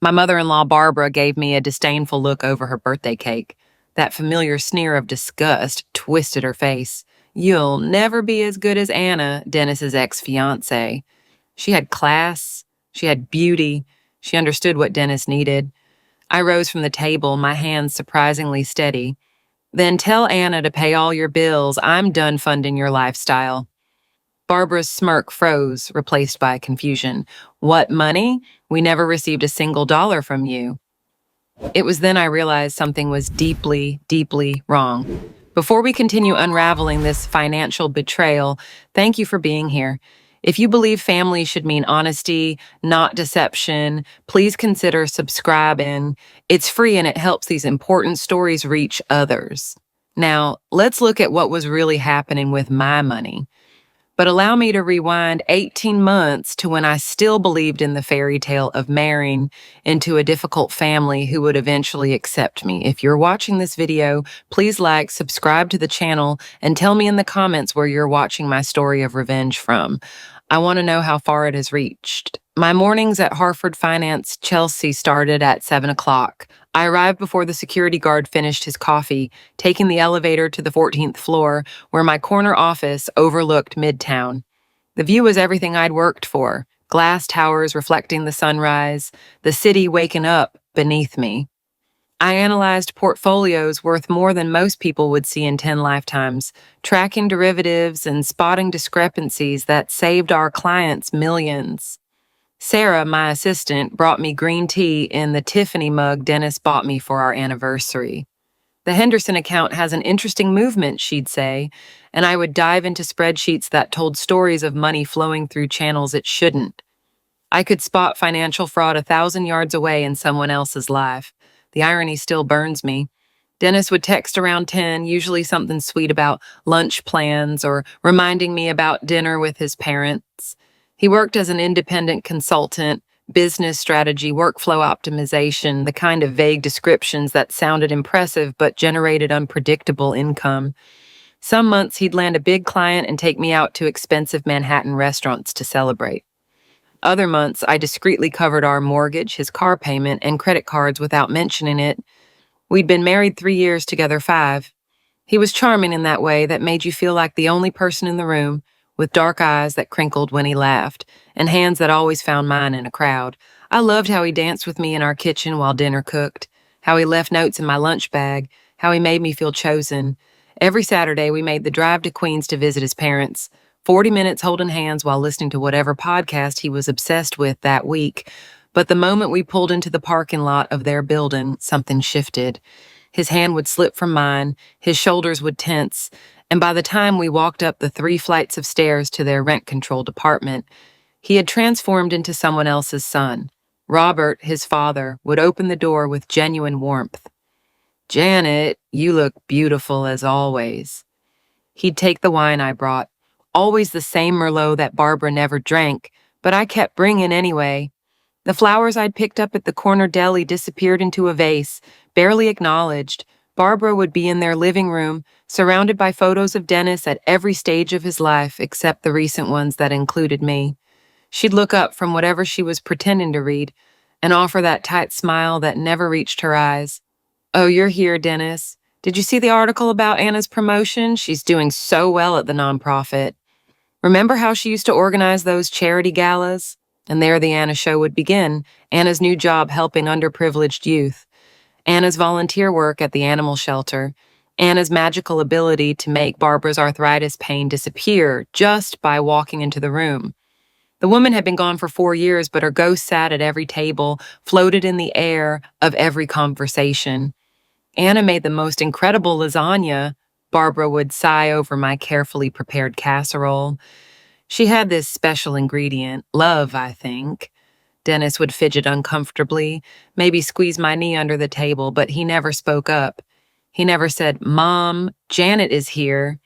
My mother-in-law, Barbara, gave me a disdainful look over her birthday cake. That familiar sneer of disgust twisted her face. You'll never be as good as Anna, Dennis's ex-fiancée. She had class, she had beauty, she understood what Dennis needed. I rose from the table, my hands surprisingly steady. Then tell Anna to pay all your bills. I'm done funding your lifestyle. Barbara's smirk froze, replaced by confusion. What money? We never received a single dollar from you. It was then I realized something was deeply, deeply wrong. Before we continue unraveling this financial betrayal, thank you for being here. If you believe family should mean honesty, not deception, please consider subscribing. It's free and it helps these important stories reach others. Now, let's look at what was really happening with my money. But allow me to rewind 18 months to when I still believed in the fairy tale of marrying into a difficult family who would eventually accept me. If you're watching this video, please like, subscribe to the channel, and tell me in the comments where you're watching my story of revenge from. I want to know how far it has reached. My mornings at Harford Finance Chelsea started at 7 o'clock. I arrived before the security guard finished his coffee, taking the elevator to the 14th floor, where my corner office overlooked Midtown. The view was everything I'd worked for, glass towers reflecting the sunrise, the city waking up beneath me. I analyzed portfolios worth more than most people would see in 10 lifetimes, tracking derivatives and spotting discrepancies that saved our clients millions. Sarah, my assistant, brought me green tea in the Tiffany mug Dennis bought me for our anniversary. The Henderson account has an interesting movement, she'd say, and I would dive into spreadsheets that told stories of money flowing through channels it shouldn't. I could spot financial fraud 1,000 yards away in someone else's life. The irony still burns me. Dennis would text around 10, usually something sweet about lunch plans or reminding me about dinner with his parents. He worked as an independent consultant, business strategy, workflow optimization, the kind of vague descriptions that sounded impressive but generated unpredictable income. Some months he'd land a big client and take me out to expensive Manhattan restaurants to celebrate. Other months, I discreetly covered our mortgage, his car payment, and credit cards without mentioning it. We'd been married 3 years, together 5. He was charming in that way that made you feel like the only person in the room, with dark eyes that crinkled when he laughed, and hands that always found mine in a crowd. I loved how he danced with me in our kitchen while dinner cooked, how he left notes in my lunch bag, how he made me feel chosen. Every Saturday, we made the drive to Queens to visit his parents, 40 minutes holding hands while listening to whatever podcast he was obsessed with that week. But the moment we pulled into the parking lot of their building, something shifted. His hand would slip from mine, his shoulders would tense, and by the time we walked up the 3 flights of stairs to their rent-controlled apartment, he had transformed into someone else's son. Robert, his father, would open the door with genuine warmth. "Janet, you look beautiful as always." He'd take the wine I brought, always the same Merlot that Barbara never drank, but I kept bringing anyway. The flowers I'd picked up at the corner deli disappeared into a vase, barely acknowledged. Barbara would be in their living room, surrounded by photos of Dennis at every stage of his life except the recent ones that included me. She'd look up from whatever she was pretending to read and offer that tight smile that never reached her eyes. "Oh, you're here, Dennis. Did you see the article about Anna's promotion? She's doing so well at the nonprofit. Remember how she used to organize those charity galas?" And there the Anna show would begin, Anna's new job helping underprivileged youth, Anna's volunteer work at the animal shelter, Anna's magical ability to make Barbara's arthritis pain disappear just by walking into the room. The woman had been gone for 4 years, but her ghost sat at every table, floated in the air of every conversation. "Anna made the most incredible lasagna," Barbara would sigh over my carefully prepared casserole. "She had this special ingredient, love, I think." Dennis would fidget uncomfortably, maybe squeeze my knee under the table, but he never spoke up. He never said, "Mom, Janet is here."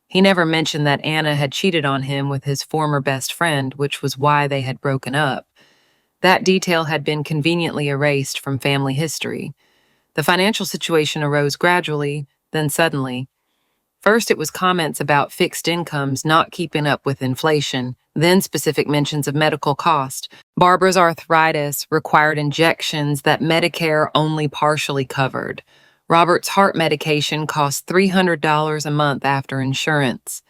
He never mentioned that Anna had cheated on him with his former best friend, which was why they had broken up. That detail had been conveniently erased from family history. The financial situation arose gradually, then suddenly. First, it was comments about fixed incomes not keeping up with inflation, Then specific mentions of medical cost. Barbara's arthritis required injections that Medicare only partially covered. Robert's heart medication cost $300 a month after insurance.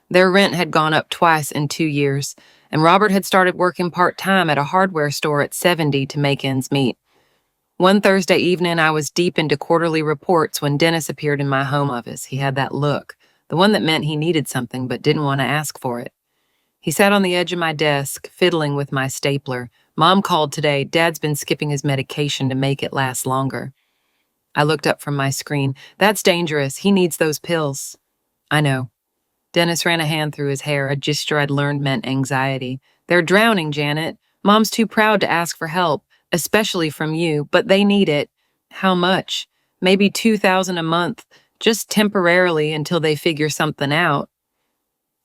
Their rent had gone up twice in 2 years, and Robert had started working part-time at a hardware store at 70 to make ends meet. One Thursday evening, I was deep into quarterly reports when Dennis appeared in my home office. He had that look, the one that meant he needed something but didn't want to ask for it. He sat on the edge of my desk, fiddling with my stapler. Mom called today. Dad's been skipping his medication to make it last longer. I looked up from my screen. That's dangerous. He needs those pills. I know. Dennis ran a hand through his hair, a gesture I'd learned meant anxiety. They're drowning, Janet. Mom's too proud to ask for help, especially from you, but they need it. How much? Maybe $2,000 a month, just temporarily until they figure something out.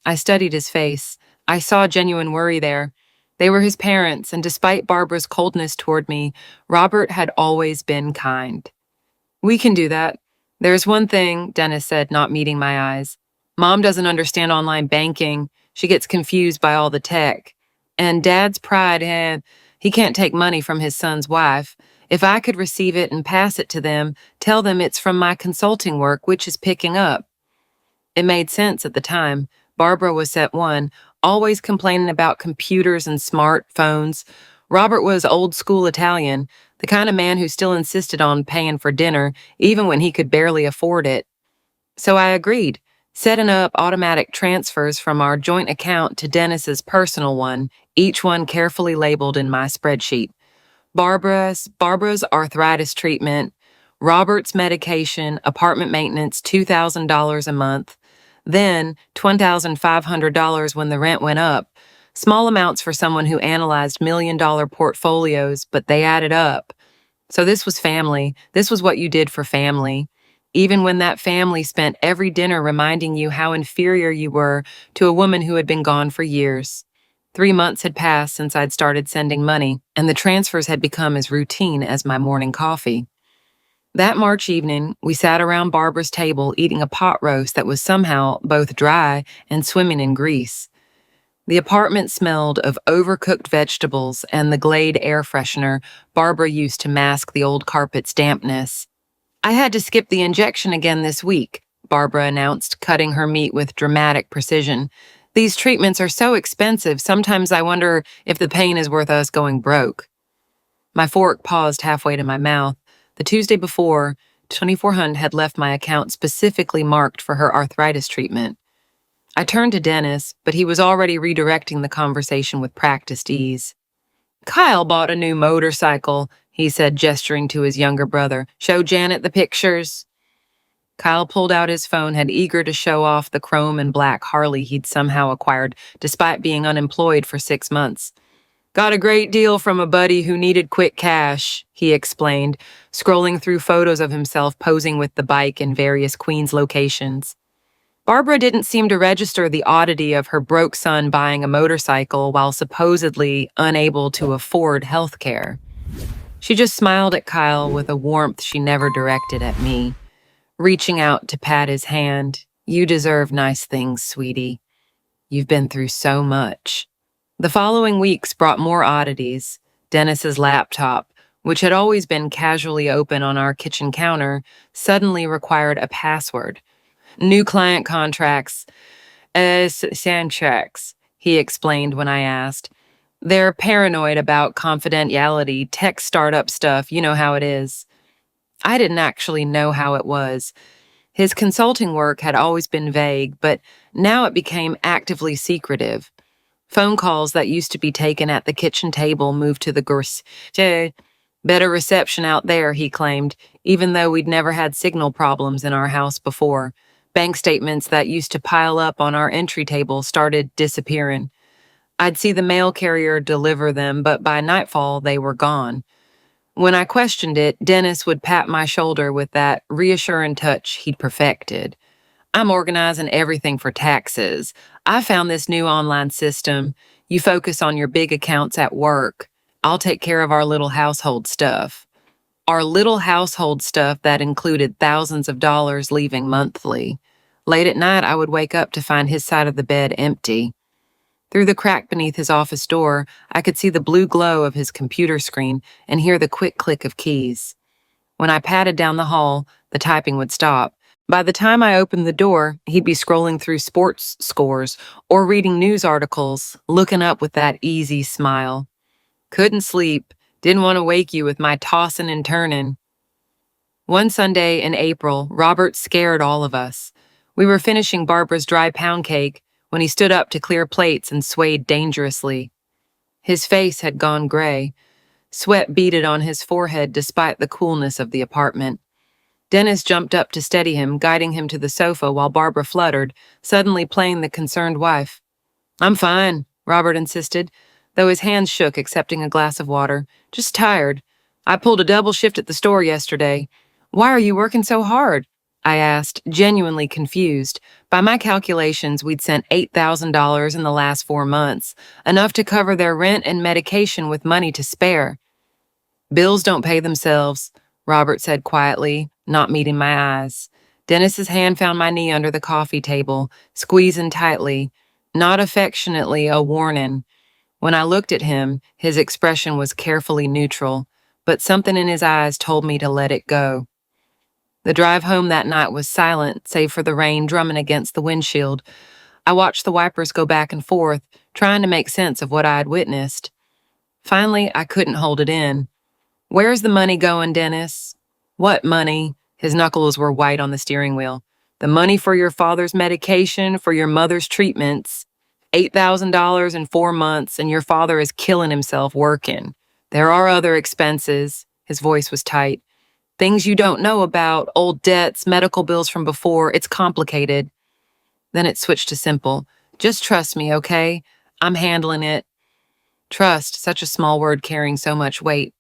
I studied his face. I saw genuine worry there. They were his parents, and despite Barbara's coldness toward me, Robert had always been kind. We can do that. There's one thing, Dennis said, not meeting my eyes. Mom doesn't understand online banking. She gets confused by all the tech. And Dad's pride, he can't take money from his son's wife. If I could receive it and pass it to them, tell them it's from my consulting work, which is picking up. It made sense at the time. Barbara was set one, always complaining about computers and smartphones. Robert was old school Italian, the kind of man who still insisted on paying for dinner, even when he could barely afford it. So I agreed, setting up automatic transfers from our joint account to Dennis's personal one, each one carefully labeled in my spreadsheet. Barbara's arthritis treatment, Robert's medication, apartment maintenance, $2,000 a month, then $1,500 when the rent went up. Small amounts for someone who analyzed million-dollar portfolios, but they added up. So this was family. This was what you did for family. Even when that family spent every dinner reminding you how inferior you were to a woman who had been gone for years. 3 months had passed since I'd started sending money, and the transfers had become as routine as my morning coffee. That March evening, we sat around Barbara's table eating a pot roast that was somehow both dry and swimming in grease. The apartment smelled of overcooked vegetables and the Glade air freshener Barbara used to mask the old carpet's dampness. I had to skip the injection again this week, Barbara announced, cutting her meat with dramatic precision. These treatments are so expensive, sometimes I wonder if the pain is worth us going broke. My fork paused halfway to my mouth. The Tuesday before, 2400 had left my account specifically marked for her arthritis treatment. I turned to Dennis, but he was already redirecting the conversation with practiced ease. Kyle bought a new motorcycle, he said, gesturing to his younger brother. Show Janet the pictures. Kyle pulled out his phone, eager to show off the chrome and black Harley he'd somehow acquired, despite being unemployed for 6 months. Got a great deal from a buddy who needed quick cash, he explained, scrolling through photos of himself posing with the bike in various Queens locations. Barbara didn't seem to register the oddity of her broke son buying a motorcycle while supposedly unable to afford health care. She just smiled at Kyle with a warmth she never directed at me, reaching out to pat his hand. You deserve nice things, sweetie. You've been through so much. The following weeks brought more oddities. Dennis's laptop, which had always been casually open on our kitchen counter, suddenly required a password. New client contracts, Sanchex, he explained when I asked. They're paranoid about confidentiality, tech startup stuff, you know how it is. I didn't actually know how it was. His consulting work had always been vague, but now it became actively secretive. Phone calls that used to be taken at the kitchen table moved to the better reception out there, he claimed, even though we'd never had signal problems in our house before. Bank statements that used to pile up on our entry table started disappearing. I'd see the mail carrier deliver them, but by nightfall they were gone. When I questioned it, Dennis would pat my shoulder with that reassuring touch he'd perfected. I'm organizing everything for taxes. I found this new online system. You focus on your big accounts at work. I'll take care of our little household stuff. Our little household stuff that included thousands of dollars leaving monthly. Late at night, I would wake up to find his side of the bed empty. Through the crack beneath his office door, I could see the blue glow of his computer screen and hear the quick click of keys. When I padded down the hall, the typing would stop. By the time I opened the door, he'd be scrolling through sports scores or reading news articles, looking up with that easy smile. Couldn't sleep, didn't want to wake you with my tossin' and turnin'. One Sunday in April, Robert scared all of us. We were finishing Barbara's dry pound cake when he stood up to clear plates and swayed dangerously. His face had gone gray. Sweat beaded on his forehead despite the coolness of the apartment. Dennis jumped up to steady him, guiding him to the sofa while Barbara fluttered, suddenly playing the concerned wife. "I'm fine," Robert insisted, though his hands shook accepting a glass of water. "Just tired. I pulled a double shift at the store yesterday." "Why are you working so hard?" I asked, genuinely confused. By my calculations, we'd sent $8,000 in the last 4 months, enough to cover their rent and medication with money to spare. "Bills don't pay themselves," Robert said quietly, not meeting my eyes. Dennis's hand found my knee under the coffee table, squeezing tightly, not affectionately, a warning. When I looked at him, his expression was carefully neutral, but something in his eyes told me to let it go. The drive home that night was silent, save for the rain drumming against the windshield. I watched the wipers go back and forth, trying to make sense of what I had witnessed. Finally, I couldn't hold it in. "Where's the money going, Dennis?" "What money?" His knuckles were white on the steering wheel. "The money for your father's medication, for your mother's treatments. $8,000 in 4 months, and your father is killing himself working. There are other expenses." His voice was tight. "Things you don't know about, old debts, medical bills from before. It's complicated." Then it switched to simple. "Just trust me, okay? I'm handling it." Trust, such a small word carrying so much weight.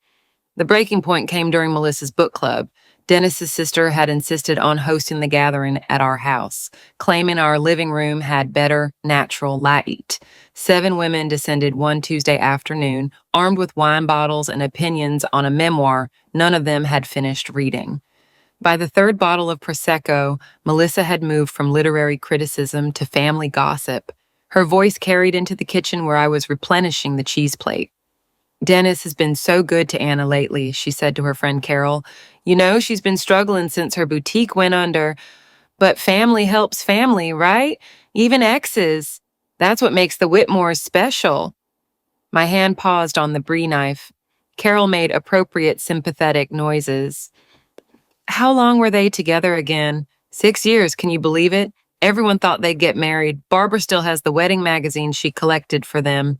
The breaking point came during Melissa's book club. Dennis's sister had insisted on hosting the gathering at our house, claiming our living room had better natural light. 7 women descended one Tuesday afternoon, armed with wine bottles and opinions on a memoir none of them had finished reading. By the 3rd bottle of Prosecco, Melissa had moved from literary criticism to family gossip. Her voice carried into the kitchen where I was replenishing the cheese plate. "Dennis has been so good to Anna lately," she said to her friend Carol. "You know, she's been struggling since her boutique went under. But family helps family, right? Even exes. That's what makes the Whitmores special." My hand paused on the brie knife. Carol made appropriate sympathetic noises. "How long were they together again?" 6 years, can you believe it? Everyone thought they'd get married. Barbara still has the wedding magazine she collected for them.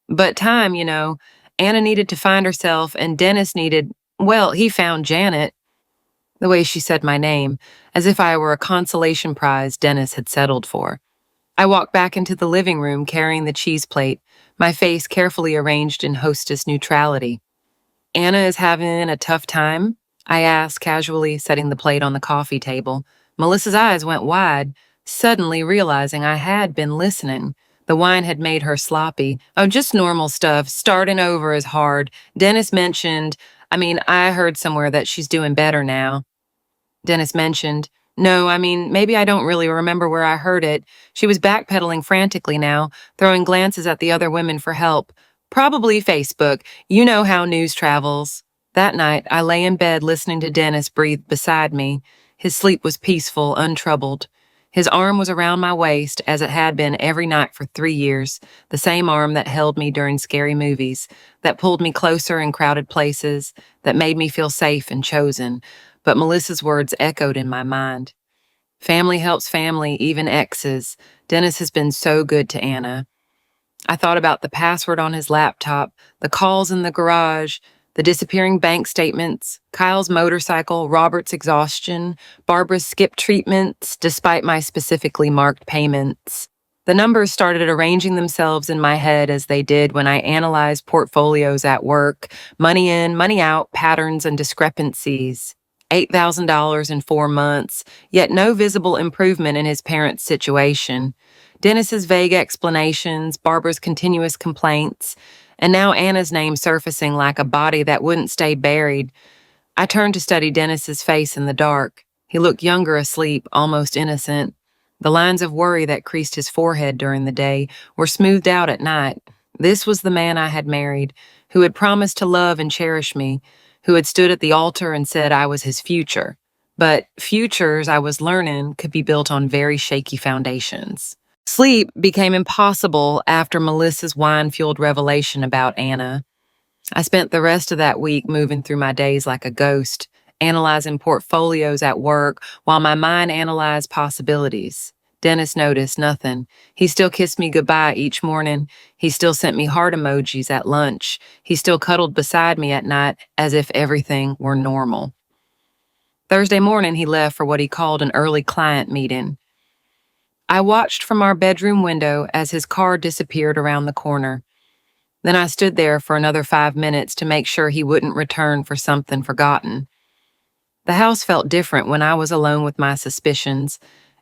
But time, you know. Anna needed to find herself, and Dennis needed, well, he found Janet. The way she said my name, as if I were a consolation prize Dennis had settled for. I walked back into the living room carrying the cheese plate, my face carefully arranged in hostess neutrality. "Anna is having a tough time?" I asked casually, setting the plate on the coffee table. Melissa's eyes went wide, suddenly realizing I had been listening. The wine had made her sloppy. "Oh, just normal stuff. Starting over is hard. Dennis mentioned, I heard somewhere that she's doing better now." Dennis mentioned, "No, maybe I don't really remember where I heard it. She was backpedaling frantically now, throwing glances at the other women for help. Probably Facebook. You know how news travels." That night, I lay in bed listening to Dennis breathe beside me. His sleep was peaceful, untroubled. His arm was around my waist, as it had been every night for 3 years, the same arm that held me during scary movies, that pulled me closer in crowded places, that made me feel safe and chosen. But Melissa's words echoed in my mind. Family helps family, even exes. Dennis has been so good to Anna. I thought about the password on his laptop, the calls in the garage, the disappearing bank statements, Kyle's motorcycle, Robert's exhaustion, Barbara's skip treatments, despite my specifically marked payments. The numbers started arranging themselves in my head as they did when I analyzed portfolios at work, money in, money out, patterns and discrepancies. $8,000 in 4 months, yet no visible improvement in his parents' situation. Dennis's vague explanations, Barbara's continuous complaints, and now Anna's name surfacing like a body that wouldn't stay buried. I turned to study Dennis's face in the dark. He looked younger asleep, almost innocent. The lines of worry that creased his forehead during the day were smoothed out at night. This was the man I had married, who had promised to love and cherish me, who had stood at the altar and said I was his future. But futures, I was learning, could be built on very shaky foundations. Sleep became impossible after Melissa's wine-fueled revelation about Anna. I spent the rest of that week moving through my days like a ghost, analyzing portfolios at work while my mind analyzed possibilities. Dennis noticed nothing. He still kissed me goodbye each morning. He still sent me heart emojis at lunch. He still cuddled beside me at night as if everything were normal. Thursday morning, he left for what he called an early client meeting. I watched from our bedroom window as his car disappeared around the corner. Then I stood there for another 5 minutes to make sure he wouldn't return for something forgotten. The house felt different when I was alone with my suspicions.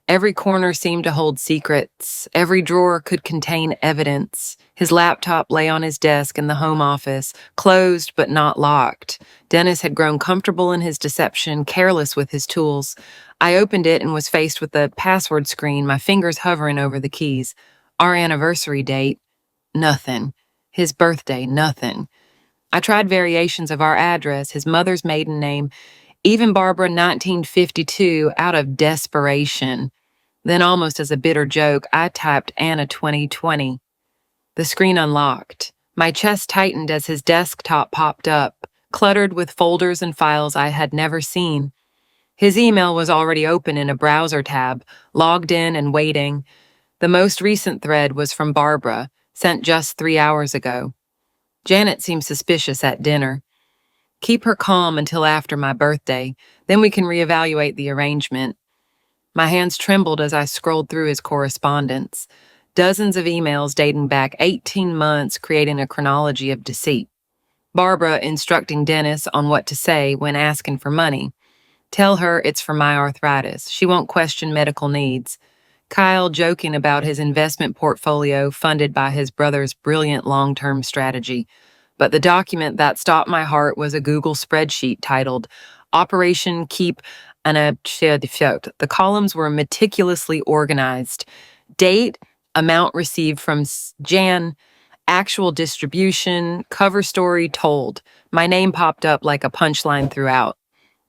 Every corner seemed to hold secrets. Every drawer could contain evidence. His laptop lay on his desk in the home office, closed but not locked. Dennis had grown comfortable in his deception, careless with his tools. I opened it and was faced with the password screen, my fingers hovering over the keys. Our anniversary date, nothing. His birthday, nothing. I tried variations of our address, his mother's maiden name, even Barbara 1952, out of desperation. Then, almost as a bitter joke, I typed Anna 2020. The screen unlocked. My chest tightened as his desktop popped up, cluttered with folders and files I had never seen. His email was already open in a browser tab, logged in and waiting. The most recent thread was from Barbara, sent just 3 hours ago. Janet seemed suspicious at dinner. Keep her calm until after my birthday, then we can reevaluate the arrangement. My hands trembled as I scrolled through his correspondence. Dozens of emails dating back 18 months, creating a chronology of deceit. Barbara instructing Dennis on what to say when asking for money. Tell her it's for my arthritis. She won't question medical needs. Kyle joking about his investment portfolio funded by his brother's brilliant long-term strategy. But the document that stopped my heart was a Google spreadsheet titled Operation Keep an Share de Faute. The columns were meticulously organized. Date, amount received from Jan, actual distribution, cover story told. My name popped up like a punchline throughout.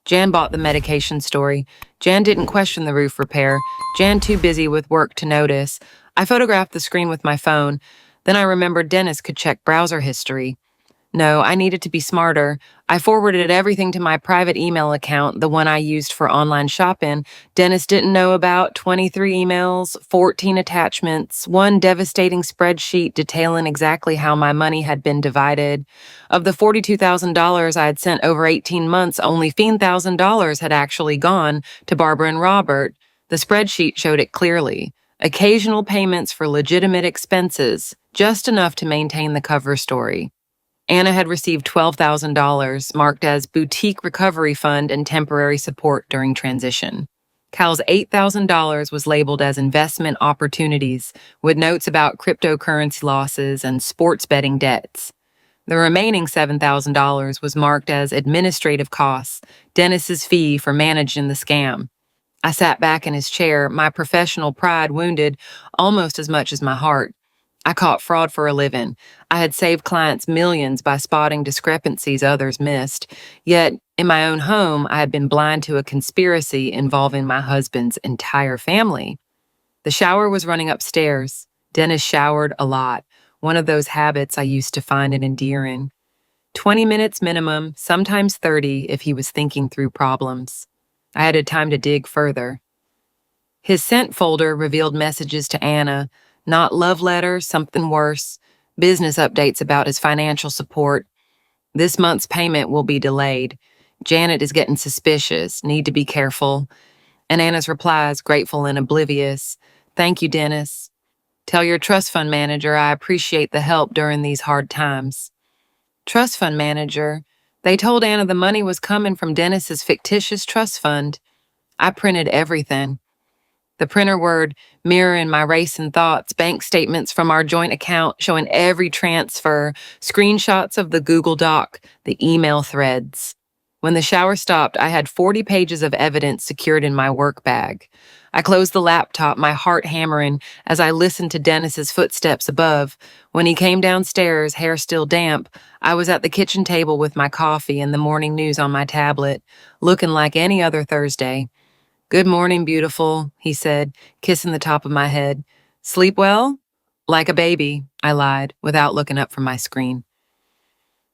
Jan bought the medication story. Jan didn't question the roof repair. Jan too busy with work to notice. I photographed the screen with my phone. Then I remembered Dennis could check browser history. No, I needed to be smarter. I forwarded everything to my private email account, the one I used for online shopping. Dennis didn't know about 23 emails, 14 attachments, one devastating spreadsheet detailing exactly how my money had been divided. Of the $42,000 I had sent over 18 months, only $15,000 had actually gone to Barbara and Robert. The spreadsheet showed it clearly. Occasional payments for legitimate expenses, just enough to maintain the cover story. Anna had received $12,000, marked as boutique recovery fund and temporary support during transition. Cal's $8,000 was labeled as investment opportunities, with notes about cryptocurrency losses and sports betting debts. The remaining $7,000 was marked as administrative costs, Dennis's fee for managing the scam. I sat back in his chair, my professional pride wounded almost as much as my heart. I caught fraud for a living. I had saved clients millions by spotting discrepancies others missed. Yet, in my own home, I had been blind to a conspiracy involving my husband's entire family. The shower was running upstairs. Dennis showered a lot, one of those habits I used to find it endearing. 20 minutes minimum, sometimes 30 if he was thinking through problems. I had time to dig further. His sent folder revealed messages to Anna, not love letters, something worse, business updates about his financial support. This month's payment will be delayed. Janet is getting suspicious, need to be careful. And Anna's replies, grateful and oblivious. Thank you, Dennis. Tell your trust fund manager I appreciate the help during these hard times. Trust fund manager. They told Anna the money was coming from Dennis's fictitious trust fund. I printed everything. The printer word mirroring my racing thoughts, bank statements from our joint account showing every transfer, screenshots of the Google Doc, the email threads. When the shower stopped, I had 40 pages of evidence secured in my work bag. I closed the laptop, my heart hammering, as I listened to Dennis's footsteps above. When he came downstairs, hair still damp, I was at the kitchen table with my coffee and the morning news on my tablet, looking like any other Thursday. "Good morning, beautiful," he said, kissing the top of my head. "Sleep well?" "Like a baby," I lied, without looking up from my screen.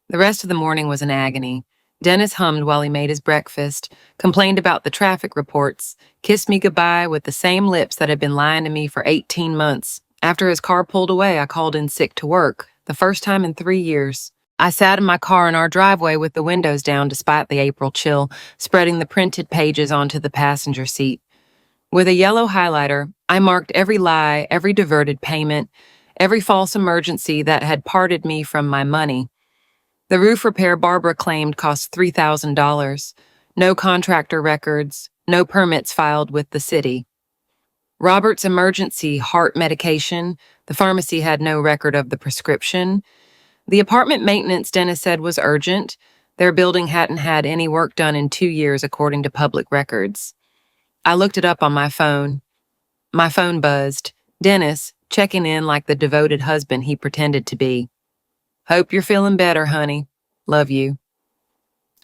The rest of the morning was an agony. Dennis hummed while he made his breakfast, complained about the traffic reports, kissed me goodbye with the same lips that had been lying to me for 18 months. After his car pulled away, I called in sick to work, the first time in 3 years. I sat in my car in our driveway with the windows down despite the April chill, spreading the printed pages onto the passenger seat. With a yellow highlighter, I marked every lie, every diverted payment, every false emergency that had parted me from my money. The roof repair Barbara claimed cost $3,000. No contractor records, no permits filed with the city. Robert's emergency heart medication, the pharmacy had no record of the prescription. The apartment maintenance, Dennis said, was urgent. Their building hadn't had any work done in 2 years, according to public records. I looked it up on my phone. My phone buzzed. Dennis, checking in like the devoted husband he pretended to be. "Hope you're feeling better, honey. Love you."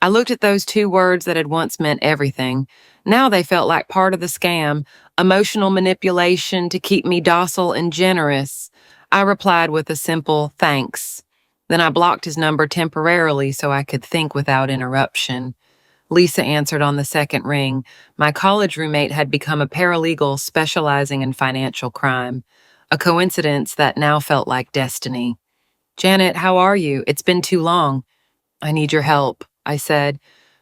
I looked at those 2 words that had once meant everything. Now they felt like part of the scam, emotional manipulation to keep me docile and generous. I replied with a simple thanks. Then I blocked his number temporarily so I could think without interruption. Lisa answered on the second ring. My college roommate had become a paralegal specializing in financial crime, a coincidence that now felt like destiny. "Janet, how are you? It's been too long." "I need your help," I said.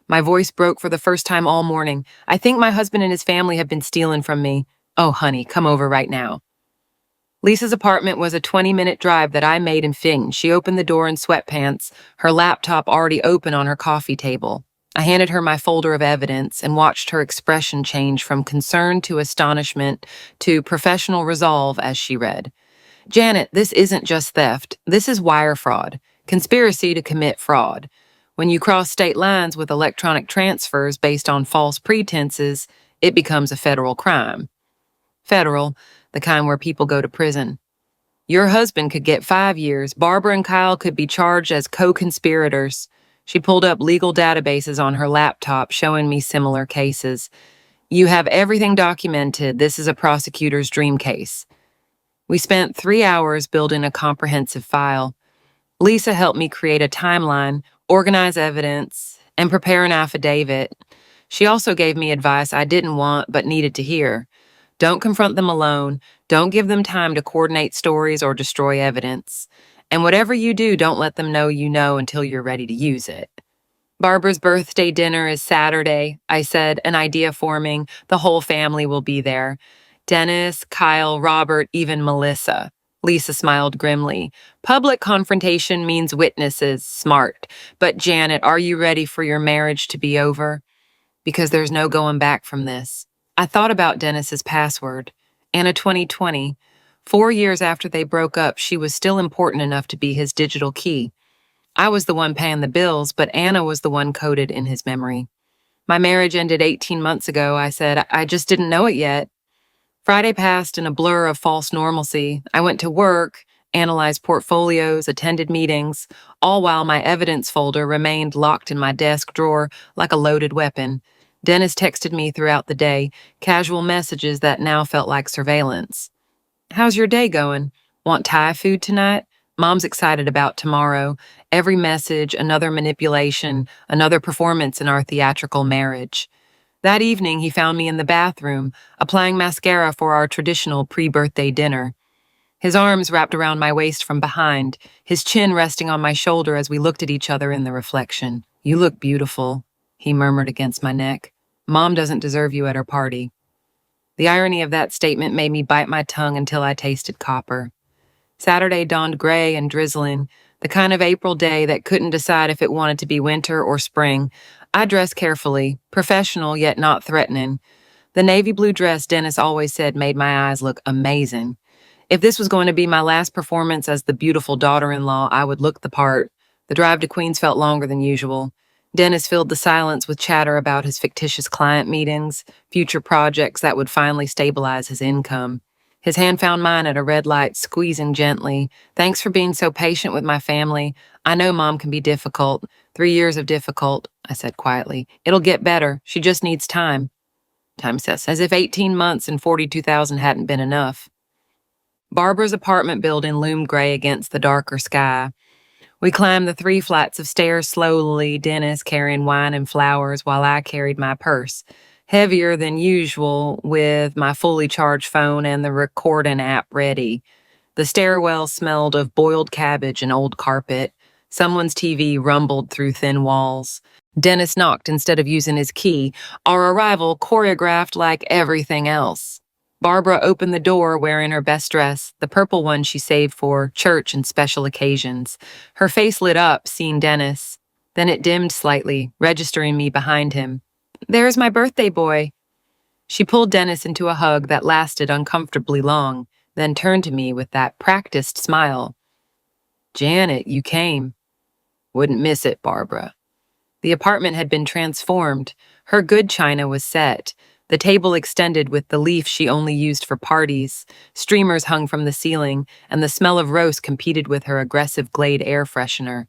My voice broke for the first time all morning. "I think my husband and his family have been stealing from me." "Oh, honey, come over right now." Lisa's apartment was a 20-minute drive that I made in Fing. She opened the door in sweatpants, her laptop already open on her coffee table. I handed her my folder of evidence and watched her expression change from concern to astonishment to professional resolve as she read. "Janet, this isn't just theft. This is wire fraud. Conspiracy to commit fraud. When you cross state lines with electronic transfers based on false pretenses, it becomes a federal crime. Federal, the kind where people go to prison. Your husband could get 5 years. Barbara and Kyle could be charged as co-conspirators." She pulled up legal databases on her laptop, showing me similar cases. "You have everything documented. This is a prosecutor's dream case." We spent 3 hours building a comprehensive file. Lisa helped me create a timeline, organize evidence, and prepare an affidavit. She also gave me advice I didn't want but needed to hear. Don't confront them alone. Don't give them time to coordinate stories or destroy evidence. And whatever you do, don't let them know you know until you're ready to use it. "Barbara's birthday dinner is Saturday," I said, an idea forming. "The whole family will be there. Dennis, Kyle, Robert, even Melissa." Lisa smiled grimly. "Public confrontation means witnesses. Smart. But Janet, are you ready for your marriage to be over? Because there's no going back from this." I thought about Dennis's password. Anna 2020. 4 years after they broke up, she was still important enough to be his digital key. I was the one paying the bills, but Anna was the one coded in his memory. "My marriage ended 18 months ago," I said. I just didn't know it yet." Friday passed in a blur of false normalcy. I went to work, analyzed portfolios, attended meetings, all while my evidence folder remained locked in my desk drawer like a loaded weapon. Dennis texted me throughout the day, casual messages that now felt like surveillance. "How's your day going? Want Thai food tonight? Mom's excited about tomorrow." Every message, another manipulation, another performance in our theatrical marriage. That evening, he found me in the bathroom, applying mascara for our traditional pre-birthday dinner. His arms wrapped around my waist from behind, his chin resting on my shoulder as we looked at each other in the reflection. "You look beautiful," he murmured against my neck. "Mom doesn't deserve you at her party." The irony of that statement made me bite my tongue until I tasted copper. Saturday dawned gray and drizzling, the kind of April day that couldn't decide if it wanted to be winter or spring. I dressed carefully, professional yet not threatening. The navy blue dress Dennis always said made my eyes look amazing. If this was going to be my last performance as the beautiful daughter-in-law, I would look the part. The drive to Queens felt longer than usual. Dennis filled the silence with chatter about his fictitious client meetings, future projects that would finally stabilize his income. His hand found mine at a red light, squeezing gently. Thanks for being so patient with my family. I know Mom can be difficult. 3 years of difficult, I said quietly. It'll get better. She just needs time. Time says, as if 18 months and 42,000 hadn't been enough. Barbara's apartment building loomed gray against the darker sky. We climbed the 3 flights of stairs slowly, Dennis carrying wine and flowers while I carried my purse, heavier than usual with my fully charged phone and the recording app ready. The stairwell smelled of boiled cabbage and old carpet. Someone's TV rumbled through thin walls. Dennis knocked instead of using his key, our arrival choreographed like everything else. Barbara opened the door wearing her best dress, the purple one she saved for church and special occasions. Her face lit up, seeing Dennis. Then it dimmed slightly, registering me behind him. There's my birthday boy. She pulled Dennis into a hug that lasted uncomfortably long, then turned to me with that practiced smile. Janet, you came. Wouldn't miss it, Barbara. The apartment had been transformed. Her good china was set. The table extended with the leaf she only used for parties. Streamers hung from the ceiling, and the smell of roast competed with her aggressive Glade air freshener.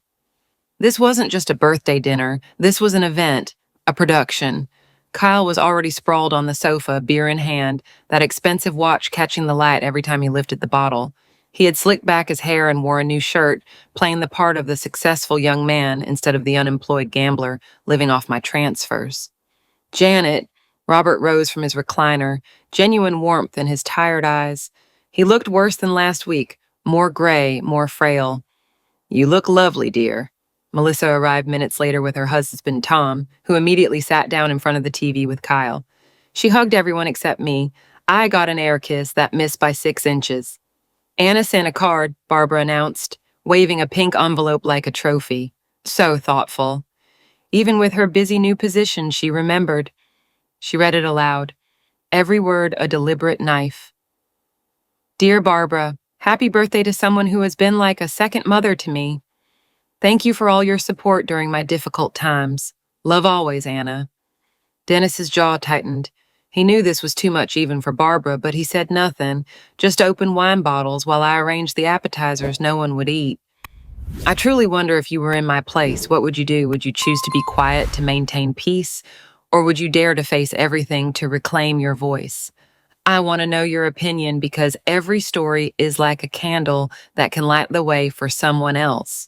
This wasn't just a birthday dinner. This was an event, a production. Kyle was already sprawled on the sofa, beer in hand, that expensive watch catching the light every time he lifted the bottle. He had slicked back his hair and wore a new shirt, playing the part of the successful young man instead of the unemployed gambler living off my transfers. Janet, Robert rose from his recliner, genuine warmth in his tired eyes. He looked worse than last week, more gray, more frail. You look lovely, dear. Melissa arrived minutes later with her husband, Tom, who immediately sat down in front of the TV with Kyle. She hugged everyone except me. I got an air kiss that missed by 6 inches. Anna sent a card, Barbara announced, waving a pink envelope like a trophy. So thoughtful. Even with her busy new position, she remembered. She read it aloud, every word a deliberate knife. Dear Barbara, happy birthday to someone who has been like a second mother to me. Thank you for all your support during my difficult times. Love always, Anna. Dennis's jaw tightened. He knew this was too much even for Barbara, but he said nothing, just opened wine bottles while I arranged the appetizers no one would eat. I truly wonder if you were in my place, what would you do? Would you choose to be quiet to maintain peace? Or would you dare to face everything to reclaim your voice? I want to know your opinion because every story is like a candle that can light the way for someone else.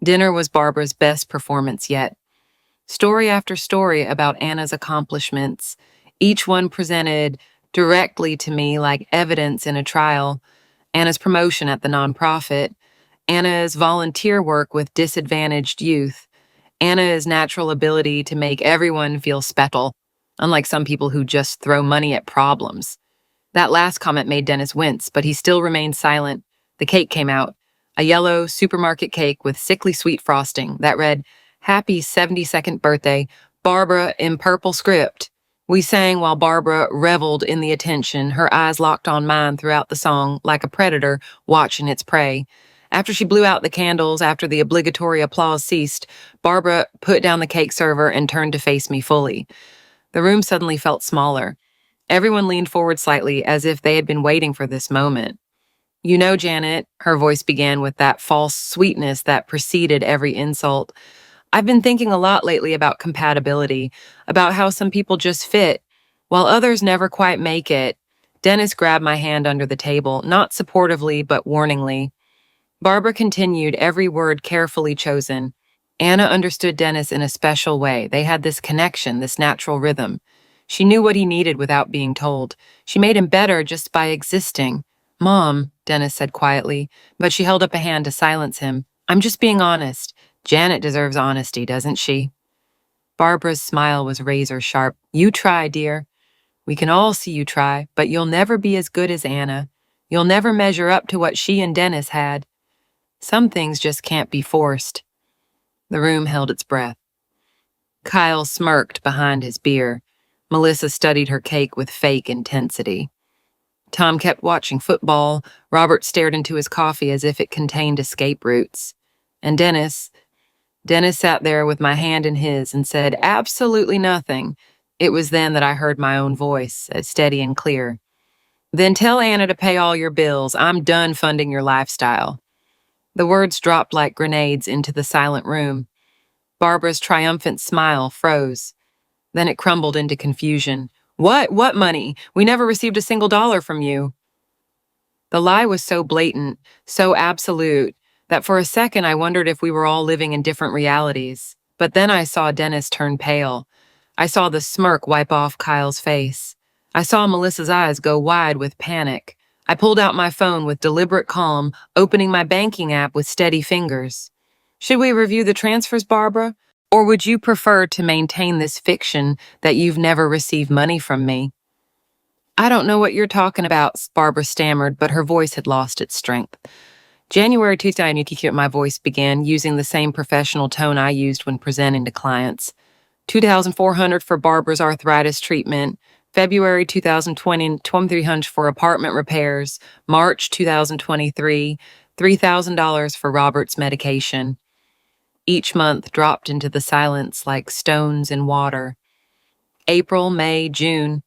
Dinner was Barbara's best performance yet. Story after story about Anna's accomplishments, each one presented directly to me like evidence in a trial. Anna's promotion at the nonprofit, Anna's volunteer work with disadvantaged youth, Anna's natural ability to make everyone feel special, unlike some people who just throw money at problems. That last comment made Dennis wince, but he still remained silent. The cake came out, a yellow supermarket cake with sickly sweet frosting that read, Happy 72nd birthday, Barbara in purple script. We sang while Barbara reveled in the attention, her eyes locked on mine throughout the song like a predator watching its prey. After she blew out the candles, after the obligatory applause ceased, Barbara put down the cake server and turned to face me fully. The room suddenly felt smaller. Everyone leaned forward slightly as if they had been waiting for this moment. You know, Janet, her voice began with that false sweetness that preceded every insult. I've been thinking a lot lately about compatibility, about how some people just fit, while others never quite make it. Dennis grabbed my hand under the table, not supportively but warningly. Barbara continued, every word carefully chosen. Anna understood Dennis in a special way. They had this connection, this natural rhythm. She knew what he needed without being told. She made him better just by existing. Mom, Dennis said quietly, but she held up a hand to silence him. I'm just being honest. Janet deserves honesty, doesn't she? Barbara's smile was razor sharp. You try, dear. We can all see you try, but you'll never be as good as Anna. You'll never measure up to what she and Dennis had. Some things just can't be forced. The room held its breath. Kyle smirked behind his beer. Melissa studied her cake with fake intensity. Tom kept watching football. Robert stared into his coffee as if it contained escape routes. And Dennis, Dennis sat there with my hand in his and said absolutely nothing. It was then that I heard my own voice, steady and clear. Then tell Anna to pay all your bills. I'm done funding your lifestyle. The words dropped like grenades into the silent room. Barbara's triumphant smile froze. Then it crumbled into confusion. What? What money? We never received a single dollar from you. The lie was so blatant, so absolute, that for a second I wondered if we were all living in different realities. But then I saw Dennis turn pale. I saw the smirk wipe off Kyle's face. I saw Melissa's eyes go wide with panic. I pulled out my phone with deliberate calm, opening my banking app with steady fingers. Should we review the transfers, Barbara? Or would you prefer to maintain this fiction that you've never received money from me? I don't know what you're talking about, Barbara stammered, but her voice had lost its strength. January 2000, my voice began, using the same professional tone I used when presenting to clients. 2,400 for Barbara's arthritis treatment. February 2020, 2,300 for apartment repairs. March 2023, $3,000 for Robert's medication. Each month dropped into the silence like stones in water. April, May, June.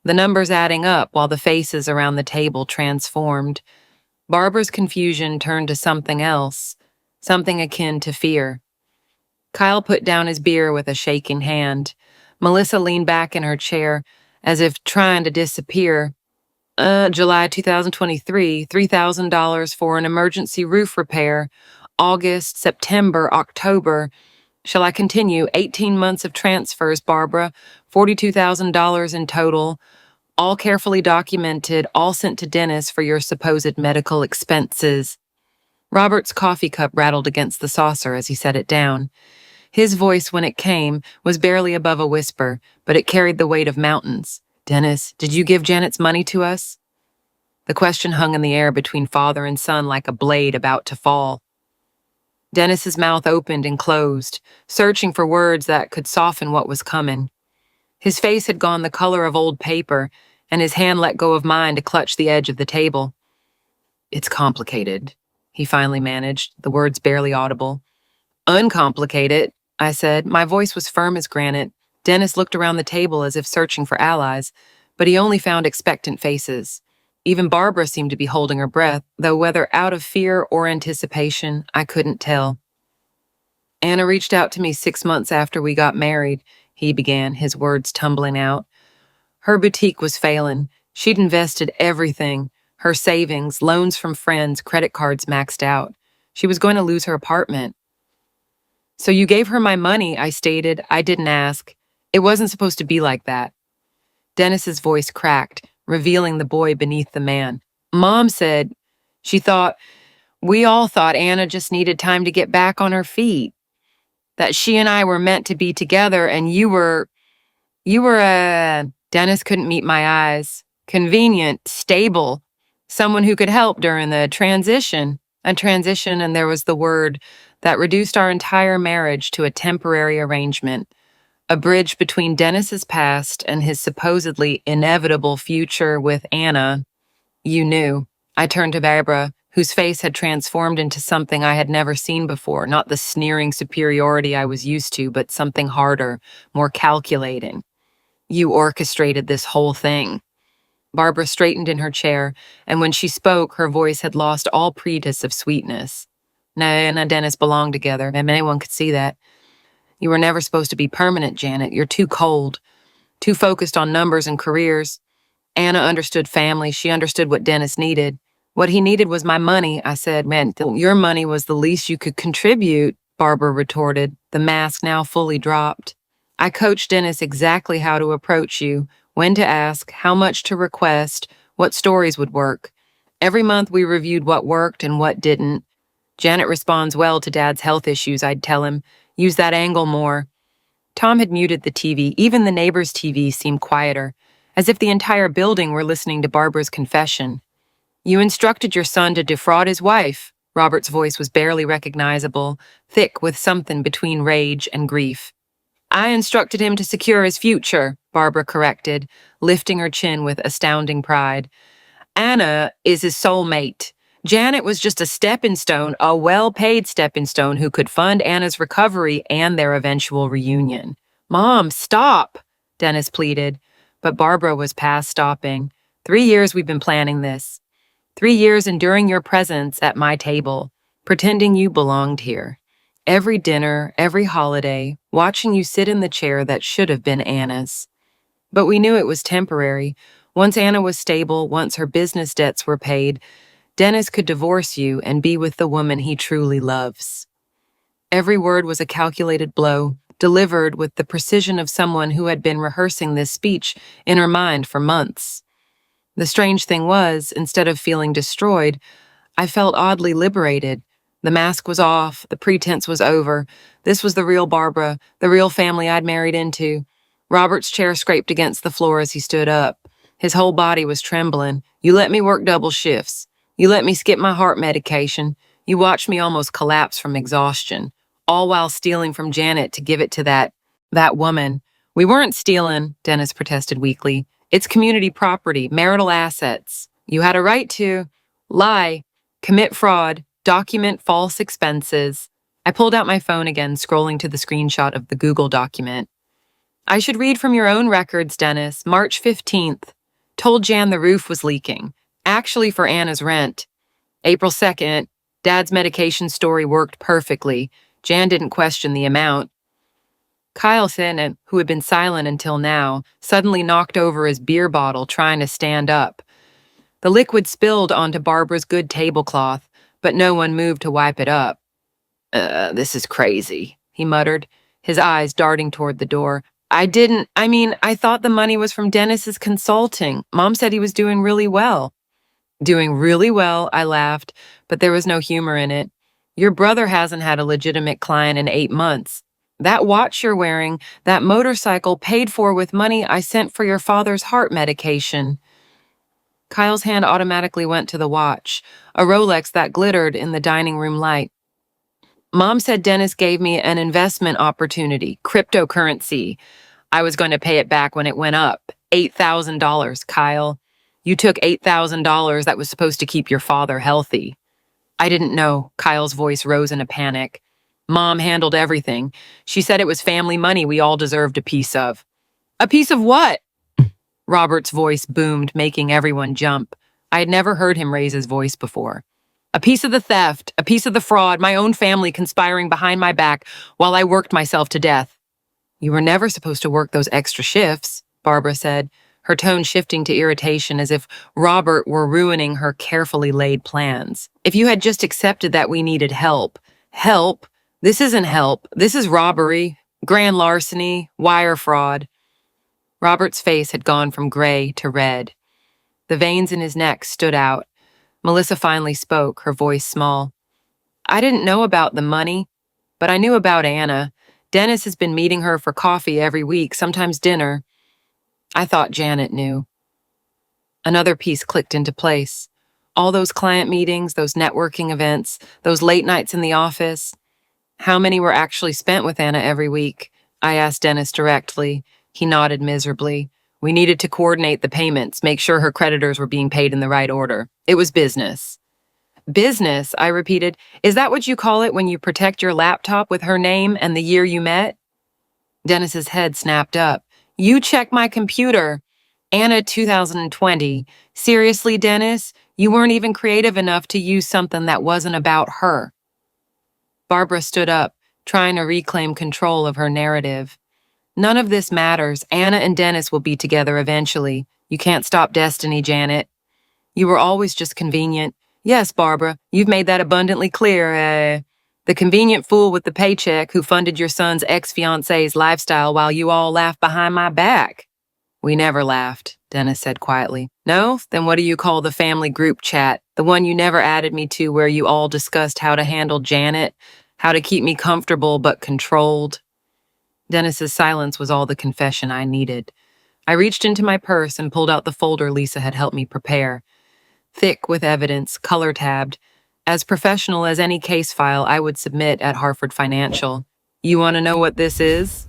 The numbers adding up while the faces around the table transformed. Barbara's confusion turned to something else, something akin to fear. Kyle put down his beer with a shaking hand. Melissa leaned back in her chair, as if trying to disappear. July 2023, $3,000 for an emergency roof repair. August, September, October. Shall I continue? 18 months of transfers, Barbara. $42,000 in total. All carefully documented, all sent to Dennis for your supposed medical expenses. Robert's coffee cup rattled against the saucer as he set it down. His voice, when it came, was barely above a whisper, but it carried the weight of mountains. Dennis, did you give Janet's money to us? The question hung in the air between father and son like a blade about to fall. Dennis's mouth opened and closed, searching for words that could soften what was coming. His face had gone the color of old paper, and his hand let go of mine to clutch the edge of the table. It's complicated, he finally managed, the words barely audible. Uncomplicated, I said. My voice was firm as granite. Dennis looked around the table as if searching for allies, but he only found expectant faces. Even Barbara seemed to be holding her breath, though whether out of fear or anticipation, I couldn't tell. Anna reached out to me 6 months after we got married, he began, his words tumbling out. Her boutique was failing. She'd invested everything, her savings, loans from friends, credit cards maxed out. She was going to lose her apartment. So you gave her my money, I stated. I didn't ask. It wasn't supposed to be like that. Dennis's voice cracked, revealing the boy beneath the man. Mom said, we all thought Anna just needed time to get back on her feet. That she and I were meant to be together and you were Dennis couldn't meet my eyes. Convenient, stable, someone who could help during the transition. A transition, and there was the word that reduced our entire marriage to a temporary arrangement. A bridge between Dennis's past and his supposedly inevitable future with Anna. You knew. I turned to Barbara, whose face had transformed into something I had never seen before, not the sneering superiority I was used to, but something harder, more calculating. You orchestrated this whole thing. Barbara straightened in her chair, and when she spoke, her voice had lost all pretense of sweetness. Anna and Dennis belonged together, and anyone could see that. You were never supposed to be permanent, Janet. You're too cold, too focused on numbers and careers. Anna understood family. She understood what Dennis needed. What he needed was my money, I said. Man, your money was the least you could contribute, Barbara retorted, the mask now fully dropped. I coached Dennis exactly how to approach you, when to ask, how much to request, what stories would work. Every month we reviewed what worked and what didn't. Janet responds well to Dad's health issues, I'd tell him. Use that angle more. Tom had muted the TV. Even the neighbor's TV seemed quieter, as if the entire building were listening to Barbara's confession. You instructed your son to defraud his wife. Robert's voice was barely recognizable, thick with something between rage and grief. I instructed him to secure his future, Barbara corrected, lifting her chin with astounding pride. Anna is his soulmate. Janet was just a stepping stone, a well-paid stepping stone who could fund Anna's recovery and their eventual reunion. Mom, stop, Dennis pleaded, but Barbara was past stopping. 3 years we've been planning this. 3 years enduring your presence at my table, pretending you belonged here. Every dinner, every holiday, watching you sit in the chair that should have been Anna's. But we knew it was temporary. Once Anna was stable, once her business debts were paid, Dennis could divorce you and be with the woman he truly loves. Every word was a calculated blow, delivered with the precision of someone who had been rehearsing this speech in her mind for months. The strange thing was, instead of feeling destroyed, I felt oddly liberated. The mask was off, the pretense was over. This was the real Barbara, the real family I'd married into. Robert's chair scraped against the floor as he stood up. His whole body was trembling. You let me work double shifts. You let me skip my heart medication. You watched me almost collapse from exhaustion, all while stealing from Janet to give it to that woman. We weren't stealing, Dennis protested weakly. It's community property, marital assets. You had a right to lie, commit fraud, document false expenses. I pulled out my phone again, scrolling to the screenshot of the Google document. I should read from your own records, Dennis. March 15th. Told Jan the roof was leaking. Actually for Anna's rent. April 2nd. Dad's medication story worked perfectly. Jan didn't question the amount. Kyle Thin, who had been silent until now, suddenly knocked over his beer bottle trying to stand up. The liquid spilled onto Barbara's good tablecloth, but no one moved to wipe it up. This is crazy, he muttered, his eyes darting toward the door. I thought the money was from Dennis's consulting. Mom said he was doing really well. Doing really well, I laughed, but there was no humor in it. Your brother hasn't had a legitimate client in 8 months. That watch you're wearing, that motorcycle paid for with money I sent for your father's heart medication. Kyle's hand automatically went to the watch, a Rolex that glittered in the dining room light. Mom said Dennis gave me an investment opportunity, cryptocurrency. I was going to pay it back when it went up. $8,000, Kyle. You took $8,000 that was supposed to keep your father healthy. I didn't know. Kyle's voice rose in a panic. Mom handled everything. She said it was family money we all deserved a piece of. A piece of what? Robert's voice boomed, making everyone jump. I had never heard him raise his voice before. A piece of the theft, a piece of the fraud, my own family conspiring behind my back while I worked myself to death. You were never supposed to work those extra shifts, Barbara said, her tone shifting to irritation as if Robert were ruining her carefully laid plans. If you had just accepted that we needed help. Help? This isn't help. This is robbery, grand larceny, wire fraud. Robert's face had gone from gray to red. The veins in his neck stood out. Melissa finally spoke, her voice small. I didn't know about the money, but I knew about Anna. Dennis has been meeting her for coffee every week, sometimes dinner. I thought Janet knew. Another piece clicked into place. All those client meetings, those networking events, those late nights in the office. How many were actually spent with Anna every week? I asked Dennis directly. He nodded miserably. We needed to coordinate the payments, make sure her creditors were being paid in the right order. It was business. Business, I repeated. Is that what you call it when you protect your laptop with her name and the year you met? Dennis's head snapped up. You check my computer. Anna 2020. Seriously, Dennis? You weren't even creative enough to use something that wasn't about her. Barbara stood up, trying to reclaim control of her narrative. None of this matters. Anna and Dennis will be together eventually. You can't stop destiny, Janet. You were always just convenient. Yes, Barbara, you've made that abundantly clear. The convenient fool with the paycheck who funded your son's ex-fiance's lifestyle while you all laughed behind my back. We never laughed, Dennis said quietly. No? Then what do you call the family group chat? The one you never added me to where you all discussed how to handle Janet, how to keep me comfortable but controlled? Dennis's silence was all the confession I needed. I reached into my purse and pulled out the folder Lisa had helped me prepare. Thick with evidence, color-tabbed, as professional as any case file I would submit at Hartford Financial. You want to know what this is?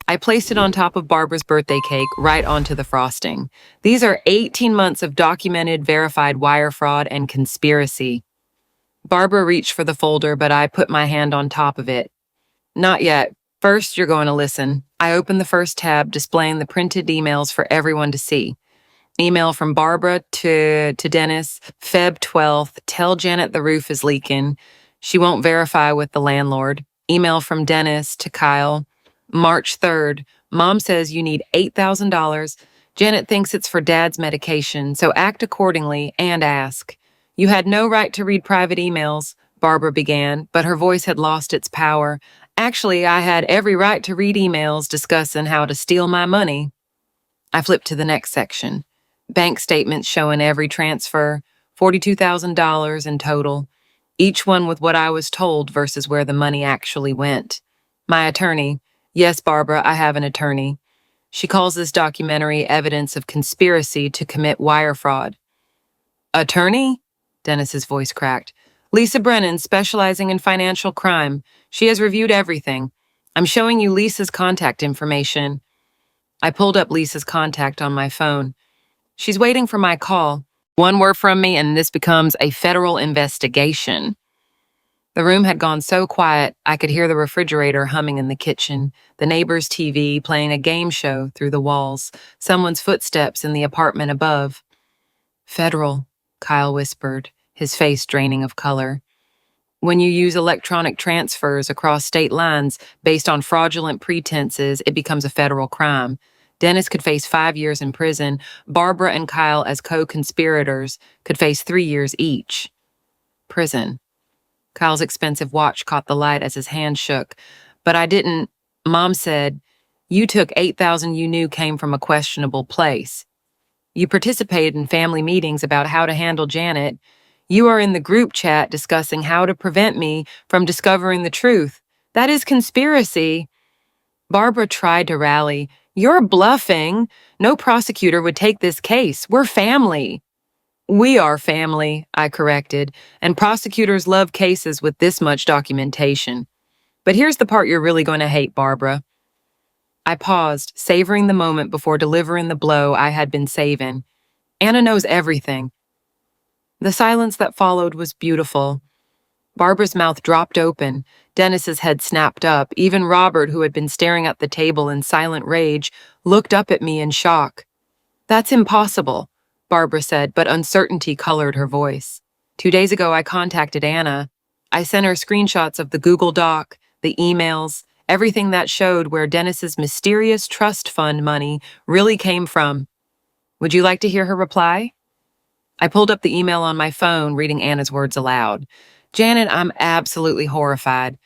I placed it on top of Barbara's birthday cake, right onto the frosting. These are 18 months of documented, verified wire fraud and conspiracy. Barbara reached for the folder, but I put my hand on top of it. Not yet. First, you're going to listen. I opened the first tab, displaying the printed emails for everyone to see. Email from Barbara to Dennis, Feb 12th. Tell Janet the roof is leaking. She won't verify with the landlord. Email from Dennis to Kyle, March 3rd. Mom says you need $8,000. Janet thinks it's for Dad's medication, so act accordingly and ask. You had no right to read private emails, Barbara began, but her voice had lost its power. Actually, I had every right to read emails discussing how to steal my money. I flipped to the next section. Bank statements showing every transfer, $42,000 in total, each one with what I was told versus where the money actually went. My attorney. Yes, Barbara, I have an attorney. She calls this documentary evidence of conspiracy to commit wire fraud. Attorney? Dennis's voice cracked. Lisa Brennan, specializing in financial crime. She has reviewed everything. I'm showing you Lisa's contact information. I pulled up Lisa's contact on my phone. She's waiting for my call. One word from me and this becomes a federal investigation. The room had gone so quiet, I could hear the refrigerator humming in the kitchen, the neighbor's TV playing a game show through the walls, someone's footsteps in the apartment above. Federal, Kyle whispered, his face draining of color. When you use electronic transfers across state lines based on fraudulent pretenses, it becomes a federal crime. Dennis could face 5 years in prison. Barbara and Kyle, as co-conspirators, could face 3 years each. Prison. Kyle's expensive watch caught the light as his hand shook. But I didn't. Mom said, you took $8,000 you knew came from a questionable place. You participated in family meetings about how to handle Janet. You are in the group chat discussing how to prevent me from discovering the truth. That is conspiracy. Barbara tried to rally. You're bluffing. No prosecutor would take this case. We're family. We are family, I corrected, and prosecutors love cases with this much documentation. But here's the part you're really going to hate, Barbara. I paused, savoring the moment before delivering the blow I had been saving. Anna knows everything. The silence that followed was beautiful. Barbara's mouth dropped open. Dennis's head snapped up. Even Robert, who had been staring at the table in silent rage, looked up at me in shock. That's impossible, Barbara said, but uncertainty colored her voice. 2 days ago, I contacted Anna. I sent her screenshots of the Google Doc, the emails, everything that showed where Dennis's mysterious trust fund money really came from. Would you like to hear her reply? I pulled up the email on my phone, reading Anna's words aloud. Janet, I'm absolutely horrified.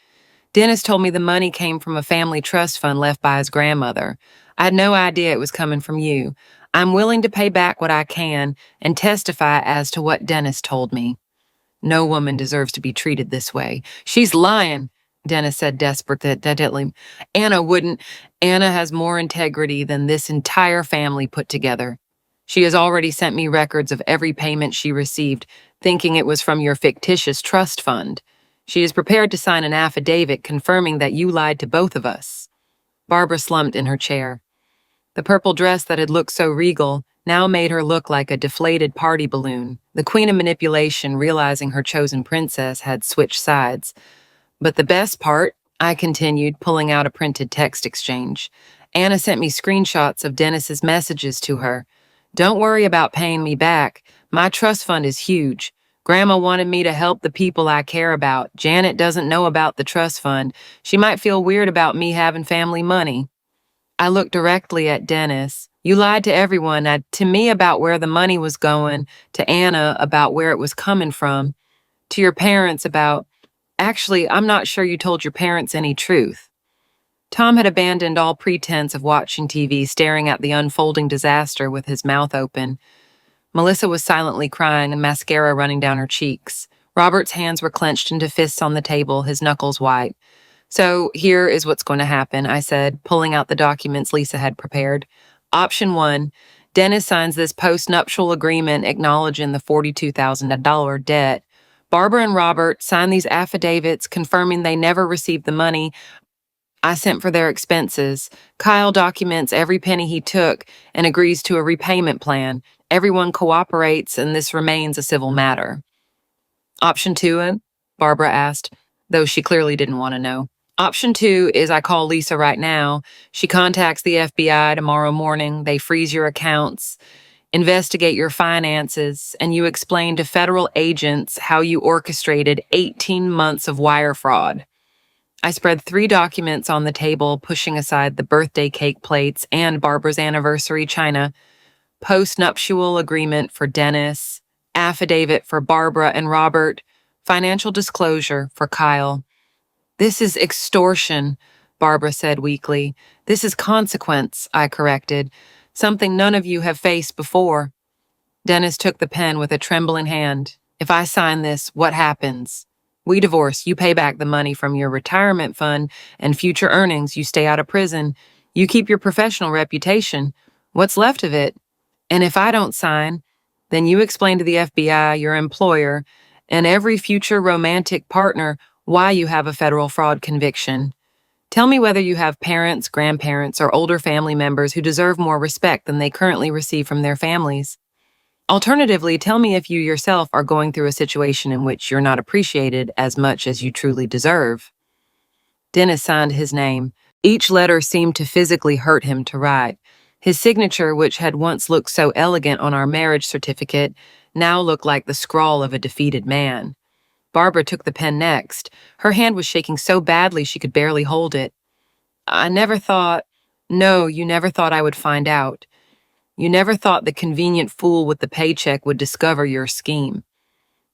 Dennis told me the money came from a family trust fund left by his grandmother. I had no idea it was coming from you. I'm willing to pay back what I can and testify as to what Dennis told me. No woman deserves to be treated this way. She's lying, Dennis said desperately. Anna wouldn't. Anna has more integrity than this entire family put together. She has already sent me records of every payment she received, thinking it was from your fictitious trust fund. She is prepared to sign an affidavit confirming that you lied to both of us. Barbara slumped in her chair. The purple dress that had looked so regal now made her look like a deflated party balloon, the queen of manipulation realizing her chosen princess had switched sides. But the best part, I continued, pulling out a printed text exchange. Anna sent me screenshots of Dennis's messages to her. Don't worry about paying me back. My trust fund is huge. Grandma wanted me to help the people I care about. Janet doesn't know about the trust fund. She might feel weird about me having family money. I looked directly at Dennis. You lied to everyone, to me about where the money was going, to Anna about where it was coming from, to your parents about... Actually, I'm not sure you told your parents any truth. Tom had abandoned all pretense of watching TV, staring at the unfolding disaster with his mouth open. Melissa was silently crying, and mascara running down her cheeks. Robert's hands were clenched into fists on the table, his knuckles white. So here is what's going to happen, I said, pulling out the documents Lisa had prepared. Option 1, Dennis signs this post-nuptial agreement acknowledging the $42,000 debt. Barbara and Robert sign these affidavits confirming they never received the money. I sent for their expenses. Kyle documents every penny he took and agrees to a repayment plan. Everyone cooperates, and this remains a civil matter. Option two, Barbara asked, though she clearly didn't want to know. Option two is I call Lisa right now. She contacts the FBI tomorrow morning. They freeze your accounts, investigate your finances, and you explain to federal agents how you orchestrated 18 months of wire fraud. I spread 3 documents on the table, pushing aside the birthday cake plates and Barbara's anniversary china, post-nuptial agreement for Dennis, affidavit for Barbara and Robert, financial disclosure for Kyle. This is extortion, Barbara said weakly. This is consequence, I corrected, something none of you have faced before. Dennis took the pen with a trembling hand. If I sign this, what happens? We divorce, you pay back the money from your retirement fund and future earnings, you stay out of prison. You keep your professional reputation. What's left of it? And if I don't sign, then you explain to the FBI, your employer, and every future romantic partner why you have a federal fraud conviction. Tell me whether you have parents, grandparents, or older family members who deserve more respect than they currently receive from their families. Alternatively, tell me if you yourself are going through a situation in which you're not appreciated as much as you truly deserve. Dennis signed his name. Each letter seemed to physically hurt him to write. His signature, which had once looked so elegant on our marriage certificate, now looked like the scrawl of a defeated man. Barbara took the pen next. Her hand was shaking so badly she could barely hold it. I never thought... No, you never thought I would find out. You never thought the convenient fool with the paycheck would discover your scheme.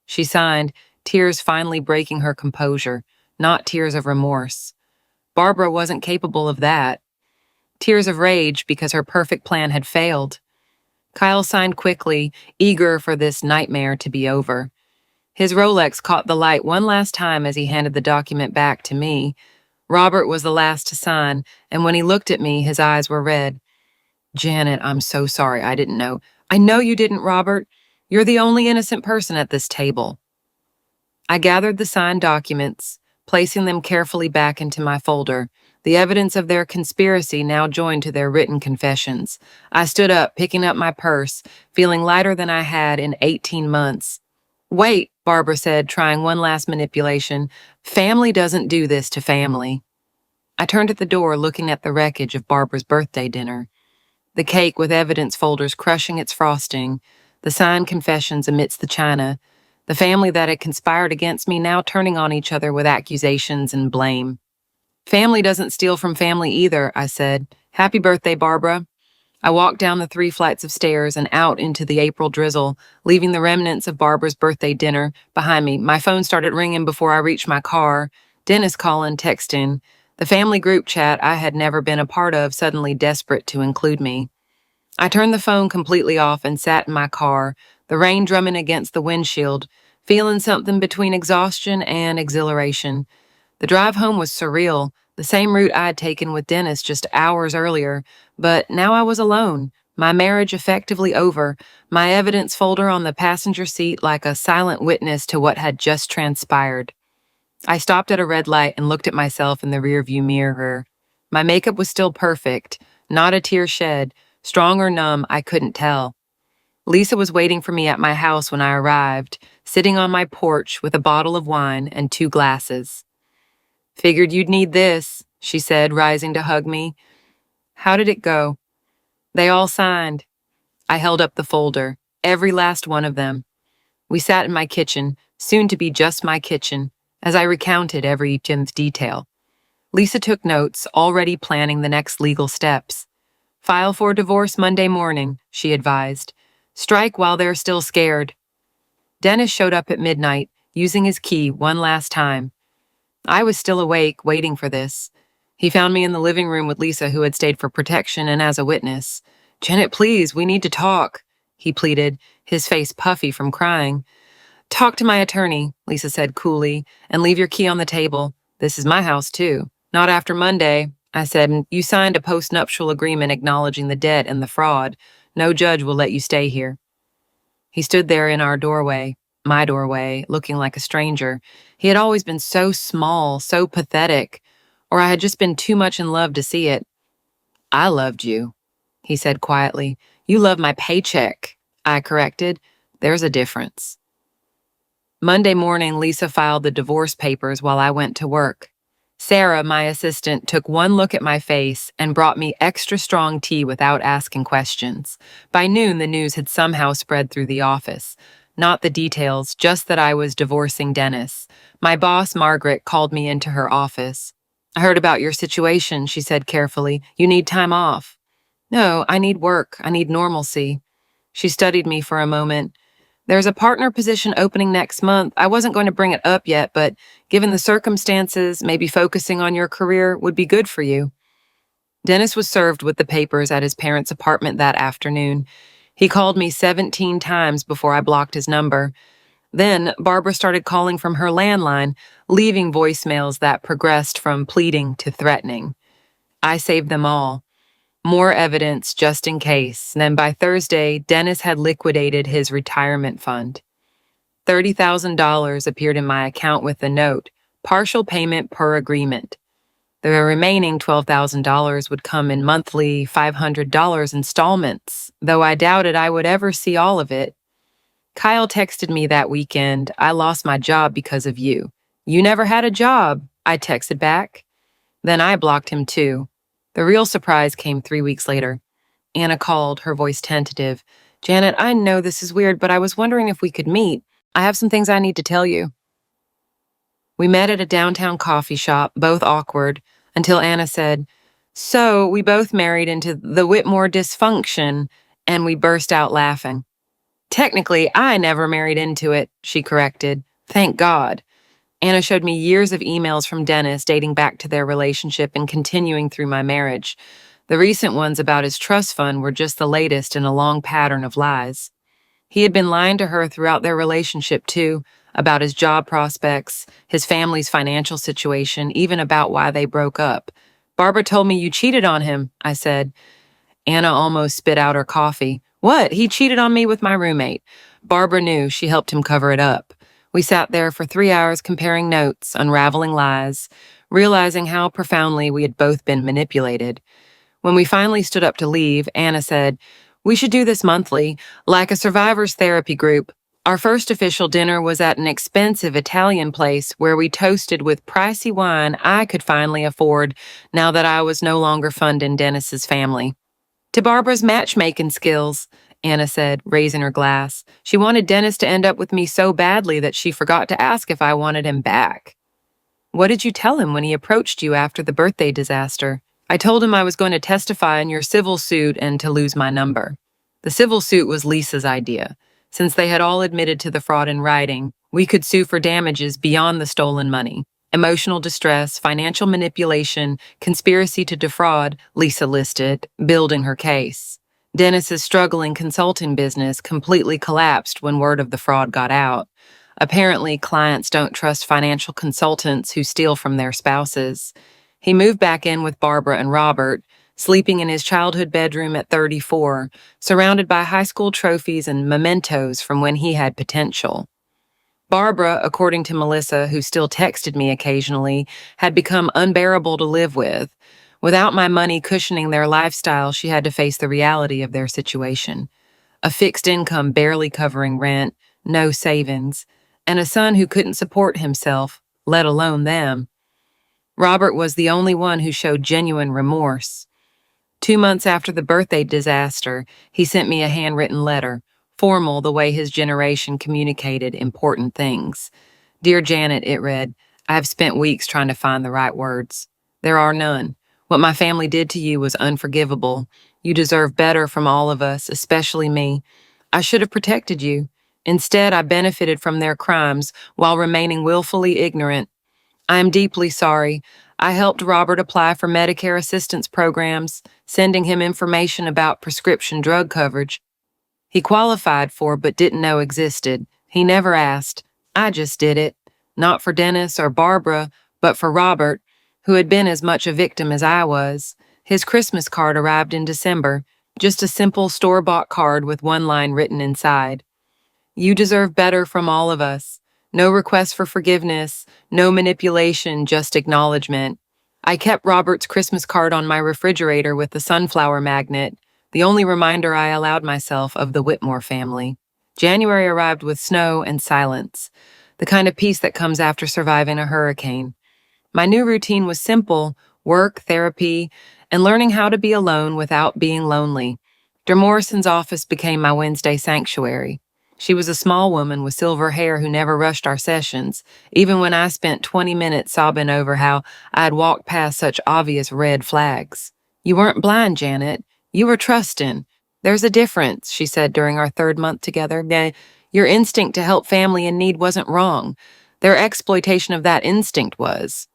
She signed, tears finally breaking her composure, not tears of remorse. Barbara wasn't capable of that. Tears of rage because her perfect plan had failed. Kyle signed quickly, eager for this nightmare to be over. His Rolex caught the light one last time as he handed the document back to me. Robert was the last to sign, and when he looked at me, his eyes were red. Janet, I'm so sorry. I didn't know. I know you didn't, Robert. You're the only innocent person at this table. I gathered the signed documents, placing them carefully back into my folder, the evidence of their conspiracy now joined to their written confessions. I stood up, picking up my purse, feeling lighter than I had in 18 months. Wait, Barbara said, trying one last manipulation. Family doesn't do this to family. I turned at the door, looking at the wreckage of Barbara's birthday dinner. The cake with evidence folders crushing its frosting, the signed confessions amidst the china, the family that had conspired against me now turning on each other with accusations and blame. Family doesn't steal from family either, I said. Happy birthday, Barbara. I walked down the 3 flights of stairs and out into the April drizzle, leaving the remnants of Barbara's birthday dinner behind me. My phone started ringing before I reached my car. Dennis calling, texting. The family group chat I had never been a part of suddenly desperate to include me. I turned the phone completely off and sat in my car, the rain drumming against the windshield, feeling something between exhaustion and exhilaration. The drive home was surreal, the same route I had taken with Dennis just hours earlier, but now I was alone, my marriage effectively over, my evidence folder on the passenger seat like a silent witness to what had just transpired. I stopped at a red light and looked at myself in the rearview mirror. My makeup was still perfect, not a tear shed, strong or numb, I couldn't tell. Lisa was waiting for me at my house when I arrived, sitting on my porch with a bottle of wine and 2 glasses. Figured you'd need this, she said, rising to hug me. How did it go? They all signed. I held up the folder, every last one of them. We sat in my kitchen, soon to be just my kitchen, as I recounted every detail. Lisa took notes, already planning the next legal steps. File for divorce Monday morning, she advised. Strike while they're still scared. Dennis showed up at midnight, using his key one last time. I was still awake, waiting for this. He found me in the living room with Lisa, who had stayed for protection and as a witness. Janet, please, we need to talk, he pleaded, his face puffy from crying. Talk to my attorney, Lisa said coolly, and leave your key on the table. This is my house, too. Not after Monday, I said. You signed a post-nuptial agreement acknowledging the debt and the fraud. No judge will let you stay here. He stood there in our doorway, my doorway, looking like a stranger. He had always been so small, so pathetic. or I had just been too much in love to see it. I loved you, he said quietly. You love my paycheck, I corrected. There's a difference. Monday morning, Lisa filed the divorce papers while I went to work. Sarah, my assistant, took one look at my face and brought me extra strong tea without asking questions. By noon, the news had somehow spread through the office. Not the details, just that I was divorcing Dennis. My boss, Margaret, called me into her office. I heard about your situation, she said carefully. You need time off. No, I need work. I need normalcy. She studied me for a moment. There's a partner position opening next month. I wasn't going to bring it up yet, but given the circumstances, maybe focusing on your career would be good for you. Dennis was served with the papers at his parents' apartment that afternoon. He called me 17 times before I blocked his number. Then Barbara started calling from her landline, leaving voicemails that progressed from pleading to threatening. I saved them all. More evidence just in case. Then by Thursday, Dennis had liquidated his retirement fund. $30,000 appeared in my account with a note, partial payment per agreement. The remaining $12,000 would come in monthly $500 installments, though I doubted I would ever see all of it. Kyle texted me that weekend, I lost my job because of you. You never had a job, I texted back. Then I blocked him too. The real surprise came 3 weeks later. Anna called, her voice tentative. Janet, I know this is weird, but I was wondering if we could meet. I have some things I need to tell you. We met at a downtown coffee shop, both awkward, until Anna said, So we both married into the Whitmore dysfunction, and we burst out laughing. Technically, I never married into it, she corrected. Thank God. Anna showed me years of emails from Dennis dating back to their relationship and continuing through my marriage. The recent ones about his trust fund were just the latest in a long pattern of lies. He had been lying to her throughout their relationship, too, about his job prospects, his family's financial situation, even about why they broke up. Barbara told me you cheated on him, I said. Anna almost spit out her coffee. What? He cheated on me with my roommate. Barbara knew. She helped him cover it up. We sat there for 3 hours comparing notes, unraveling lies, realizing how profoundly we had both been manipulated. When we finally stood up to leave, Anna said, We should do this monthly, like a survivors therapy group. Our first official dinner was at an expensive Italian place where we toasted with pricey wine I could finally afford now that I was no longer funding Dennis's family. To Barbara's matchmaking skills, Anna said, raising her glass. She wanted Dennis to end up with me so badly that she forgot to ask if I wanted him back. What did you tell him when he approached you after the birthday disaster? I told him I was going to testify in your civil suit and to lose my number. The civil suit was Lisa's idea. Since they had all admitted to the fraud in writing, we could sue for damages beyond the stolen money. Emotional distress, financial manipulation, conspiracy to defraud, Lisa listed, building her case. Dennis's struggling consulting business completely collapsed when word of the fraud got out. Apparently, clients don't trust financial consultants who steal from their spouses. He moved back in with Barbara and Robert, sleeping in his childhood bedroom at 34, surrounded by high school trophies and mementos from when he had potential. Barbara, according to Melissa, who still texted me occasionally, had become unbearable to live with. Without my money cushioning their lifestyle, she had to face the reality of their situation. A fixed income barely covering rent, no savings, and a son who couldn't support himself, let alone them. Robert was the only one who showed genuine remorse. 2 months after the birthday disaster, he sent me a handwritten letter, formal the way his generation communicated important things. Dear Janet, it read, I have spent weeks trying to find the right words. There are none. What my family did to you was unforgivable. You deserve better from all of us, especially me. I should have protected you. Instead, I benefited from their crimes while remaining willfully ignorant. I am deeply sorry. I helped Robert apply for Medicare assistance programs, sending him information about prescription drug coverage he qualified for but didn't know existed. He never asked. I just did it. Not for Dennis or Barbara, but for Robert, who had been as much a victim as I was. His Christmas card arrived in December, just a simple store-bought card with one line written inside. You deserve better from all of us. No request for forgiveness, no manipulation, just acknowledgement. I kept Robert's Christmas card on my refrigerator with the sunflower magnet, the only reminder I allowed myself of the Whitmore family. January arrived with snow and silence, the kind of peace that comes after surviving a hurricane. My new routine was simple: work, therapy, and learning how to be alone without being lonely. Morrison's office became my Wednesday sanctuary. She was a small woman with silver hair who never rushed our sessions, even when I spent 20 minutes sobbing over how I had walked past such obvious red flags. "You weren't blind, Janet. You were trusting. There's a difference," she said during our third month together. "Yeah, your instinct to help family in need wasn't wrong. Their exploitation of that instinct was."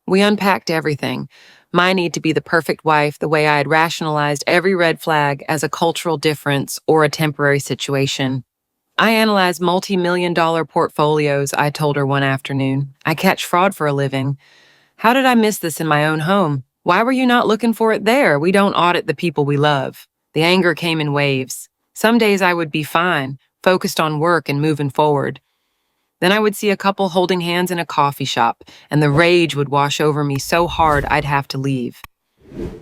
We unpacked everything. My need to be the perfect wife, the way I had rationalized every red flag as a cultural difference or a temporary situation. I analyze multi-million-dollar portfolios, I told her one afternoon. I catch fraud for a living. How did I miss this in my own home? Why were you not looking for it there? We don't audit the people we love. The anger came in waves. Some days I would be fine, focused on work and moving forward. Then I would see a couple holding hands in a coffee shop, and the rage would wash over me so hard I'd have to leave.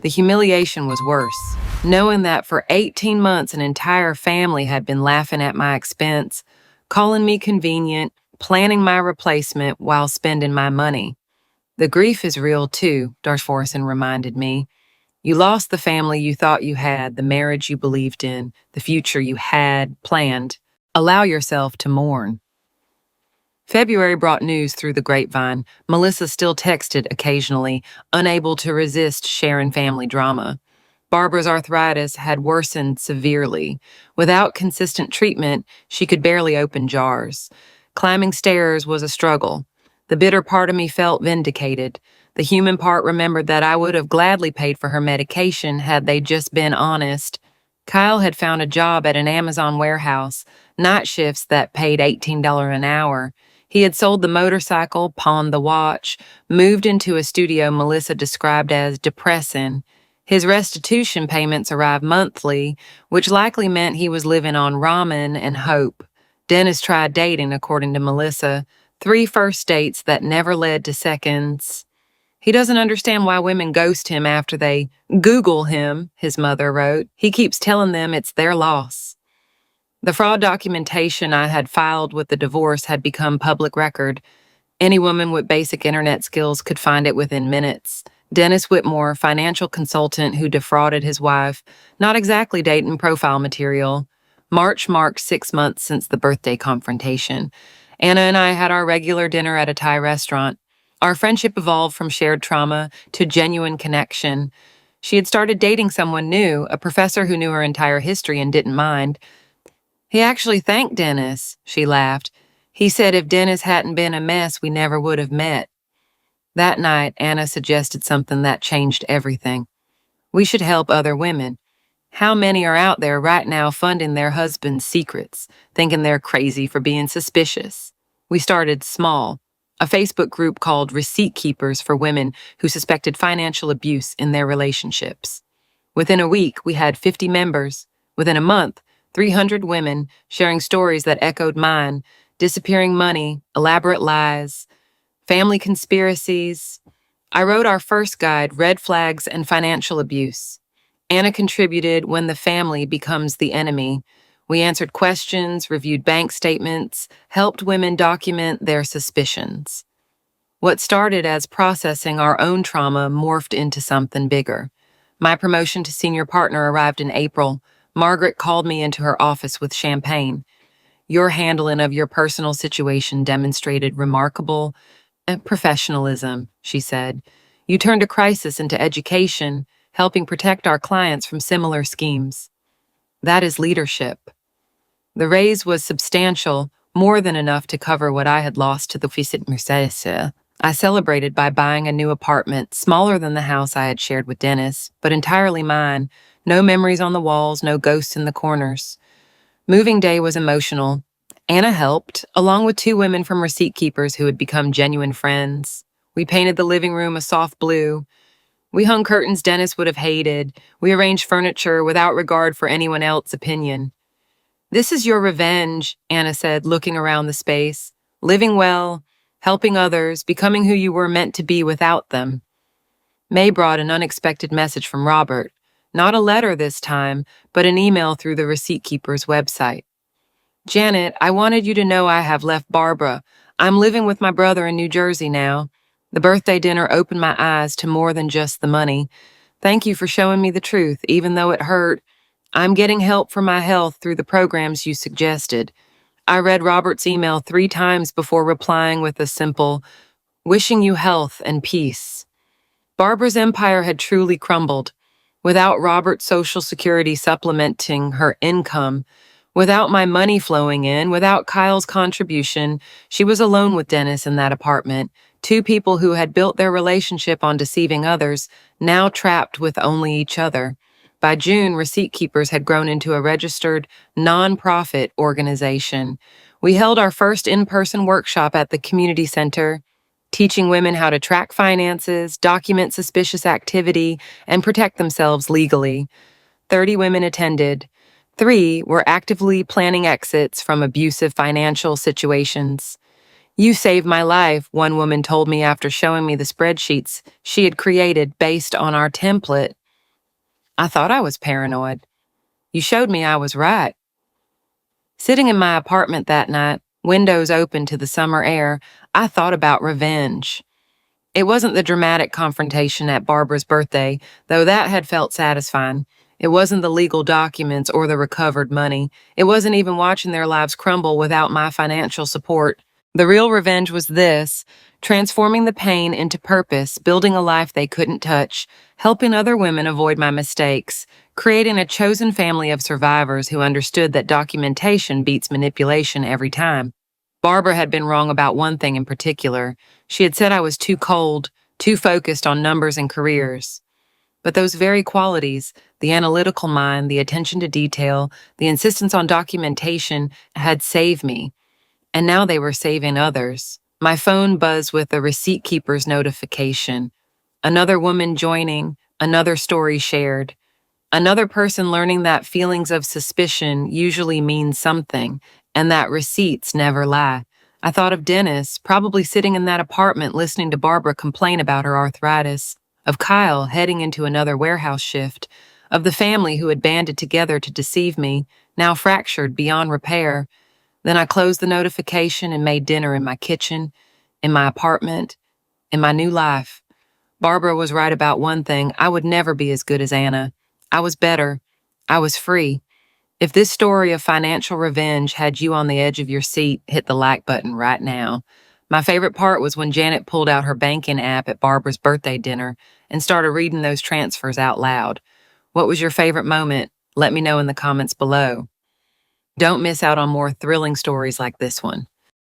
The humiliation was worse, knowing that for 18 months an entire family had been laughing at my expense, calling me convenient, planning my replacement while spending my money. The grief is real too, Darforson reminded me. You lost the family you thought you had, the marriage you believed in, the future you had planned. Allow yourself to mourn. February brought news through the grapevine. Melissa still texted occasionally, unable to resist sharing family drama. Barbara's arthritis had worsened severely. Without consistent treatment, she could barely open jars. Climbing stairs was a struggle. The bitter part of me felt vindicated. The human part remembered that I would have gladly paid for her medication had they just been honest. Kyle had found a job at an Amazon warehouse, night shifts that paid $18 an hour. He had sold the motorcycle, pawned the watch, moved into a studio Melissa described as depressing. His restitution payments arrived monthly, which likely meant he was living on ramen and hope. Dennis tried dating, according to Melissa. 3 first dates that never led to seconds. He doesn't understand why women ghost him after they Google him, his mother wrote. He keeps telling them it's their loss. The fraud documentation I had filed with the divorce had become public record. Any woman with basic internet skills could find it within minutes. Dennis Whitmore, financial consultant who defrauded his wife, not exactly dating profile material. March marked 6 months since the birthday confrontation. Anna and I had our regular dinner at a Thai restaurant. Our friendship evolved from shared trauma to genuine connection. She had started dating someone new, a professor who knew her entire history and didn't mind. He actually thanked Dennis, she laughed. He said if Dennis hadn't been a mess, we never would have met. That night, Anna suggested something that changed everything. We should help other women. How many are out there right now funding their husbands' secrets, thinking they're crazy for being suspicious? We started small, a Facebook group called Receipt Keepers for women who suspected financial abuse in their relationships. Within a week, we had 50 members. Within a month, 300 women sharing stories that echoed mine: disappearing money, elaborate lies, family conspiracies. I wrote our first guide, Red Flags and Financial Abuse. Anna contributed When the Family Becomes the Enemy. We answered questions, reviewed bank statements, helped women document their suspicions. What started as processing our own trauma morphed into something bigger. My promotion to senior partner arrived in April. Margaret called me into her office with champagne. Your handling of your personal situation demonstrated remarkable professionalism, she said. You turned a crisis into education, helping protect our clients from similar schemes. That is leadership. The raise was substantial, more than enough to cover what I had lost to the Fisit Mercedes. I celebrated by buying a new apartment, smaller than the house I had shared with Dennis, but entirely mine. No memories on the walls, no ghosts in the corners. Moving day was emotional. Anna helped, along with 2 women from Receipt Keepers who had become genuine friends. We painted the living room a soft blue. We hung curtains Dennis would have hated. We arranged furniture without regard for anyone else's opinion. This is your revenge, Anna said, looking around the space. Living well, helping others, becoming who you were meant to be without them. May brought an unexpected message from Robert. Not a letter this time, but an email through the receipt keeper's website. Janet, I wanted you to know I have left Barbara. I'm living with my brother in New Jersey now. The birthday dinner opened my eyes to more than just the money. Thank you for showing me the truth, even though it hurt. I'm getting help for my health through the programs you suggested. I read Robert's email 3 times before replying with a simple, wishing you health and peace. Barbara's empire had truly crumbled. Without Robert's Social Security supplementing her income, without my money flowing in, without Kyle's contribution, she was alone with Dennis in that apartment, 2 people who had built their relationship on deceiving others, now trapped with only each other. By June, Receipt Keepers had grown into a registered, non-profit organization. We held our first in-person workshop at the community center, teaching women how to track finances, document suspicious activity, and protect themselves legally. 30 women attended. 3 were actively planning exits from abusive financial situations. You saved my life, one woman told me after showing me the spreadsheets she had created based on our template. I thought I was paranoid. You showed me I was right. Sitting in my apartment that night, windows open to the summer air, I thought about revenge. It wasn't the dramatic confrontation at Barbara's birthday, though that had felt satisfying. It wasn't the legal documents or the recovered money. It wasn't even watching their lives crumble without my financial support. The real revenge was this: transforming the pain into purpose, building a life they couldn't touch, helping other women avoid my mistakes, creating a chosen family of survivors who understood that documentation beats manipulation every time. Barbara had been wrong about one thing in particular. She had said I was too cold, too focused on numbers and careers. But those very qualities, the analytical mind, the attention to detail, the insistence on documentation, had saved me. And now they were saving others. My phone buzzed with a receipt keeper's notification. Another woman joining, another story shared. Another person learning that feelings of suspicion usually mean something, and that receipts never lie. I thought of Dennis, probably sitting in that apartment listening to Barbara complain about her arthritis, of Kyle heading into another warehouse shift, of the family who had banded together to deceive me, now fractured beyond repair. Then I closed the notification and made dinner in my kitchen, in my apartment, in my new life. Barbara was right about one thing: I would never be as good as Anna. I was better. I was free. If this story of financial revenge had you on the edge of your seat, hit the like button right now. My favorite part was when Janet pulled out her banking app at Barbara's birthday dinner and started reading those transfers out loud. What was your favorite moment? Let me know in the comments below. Don't miss out on more thrilling stories like this one.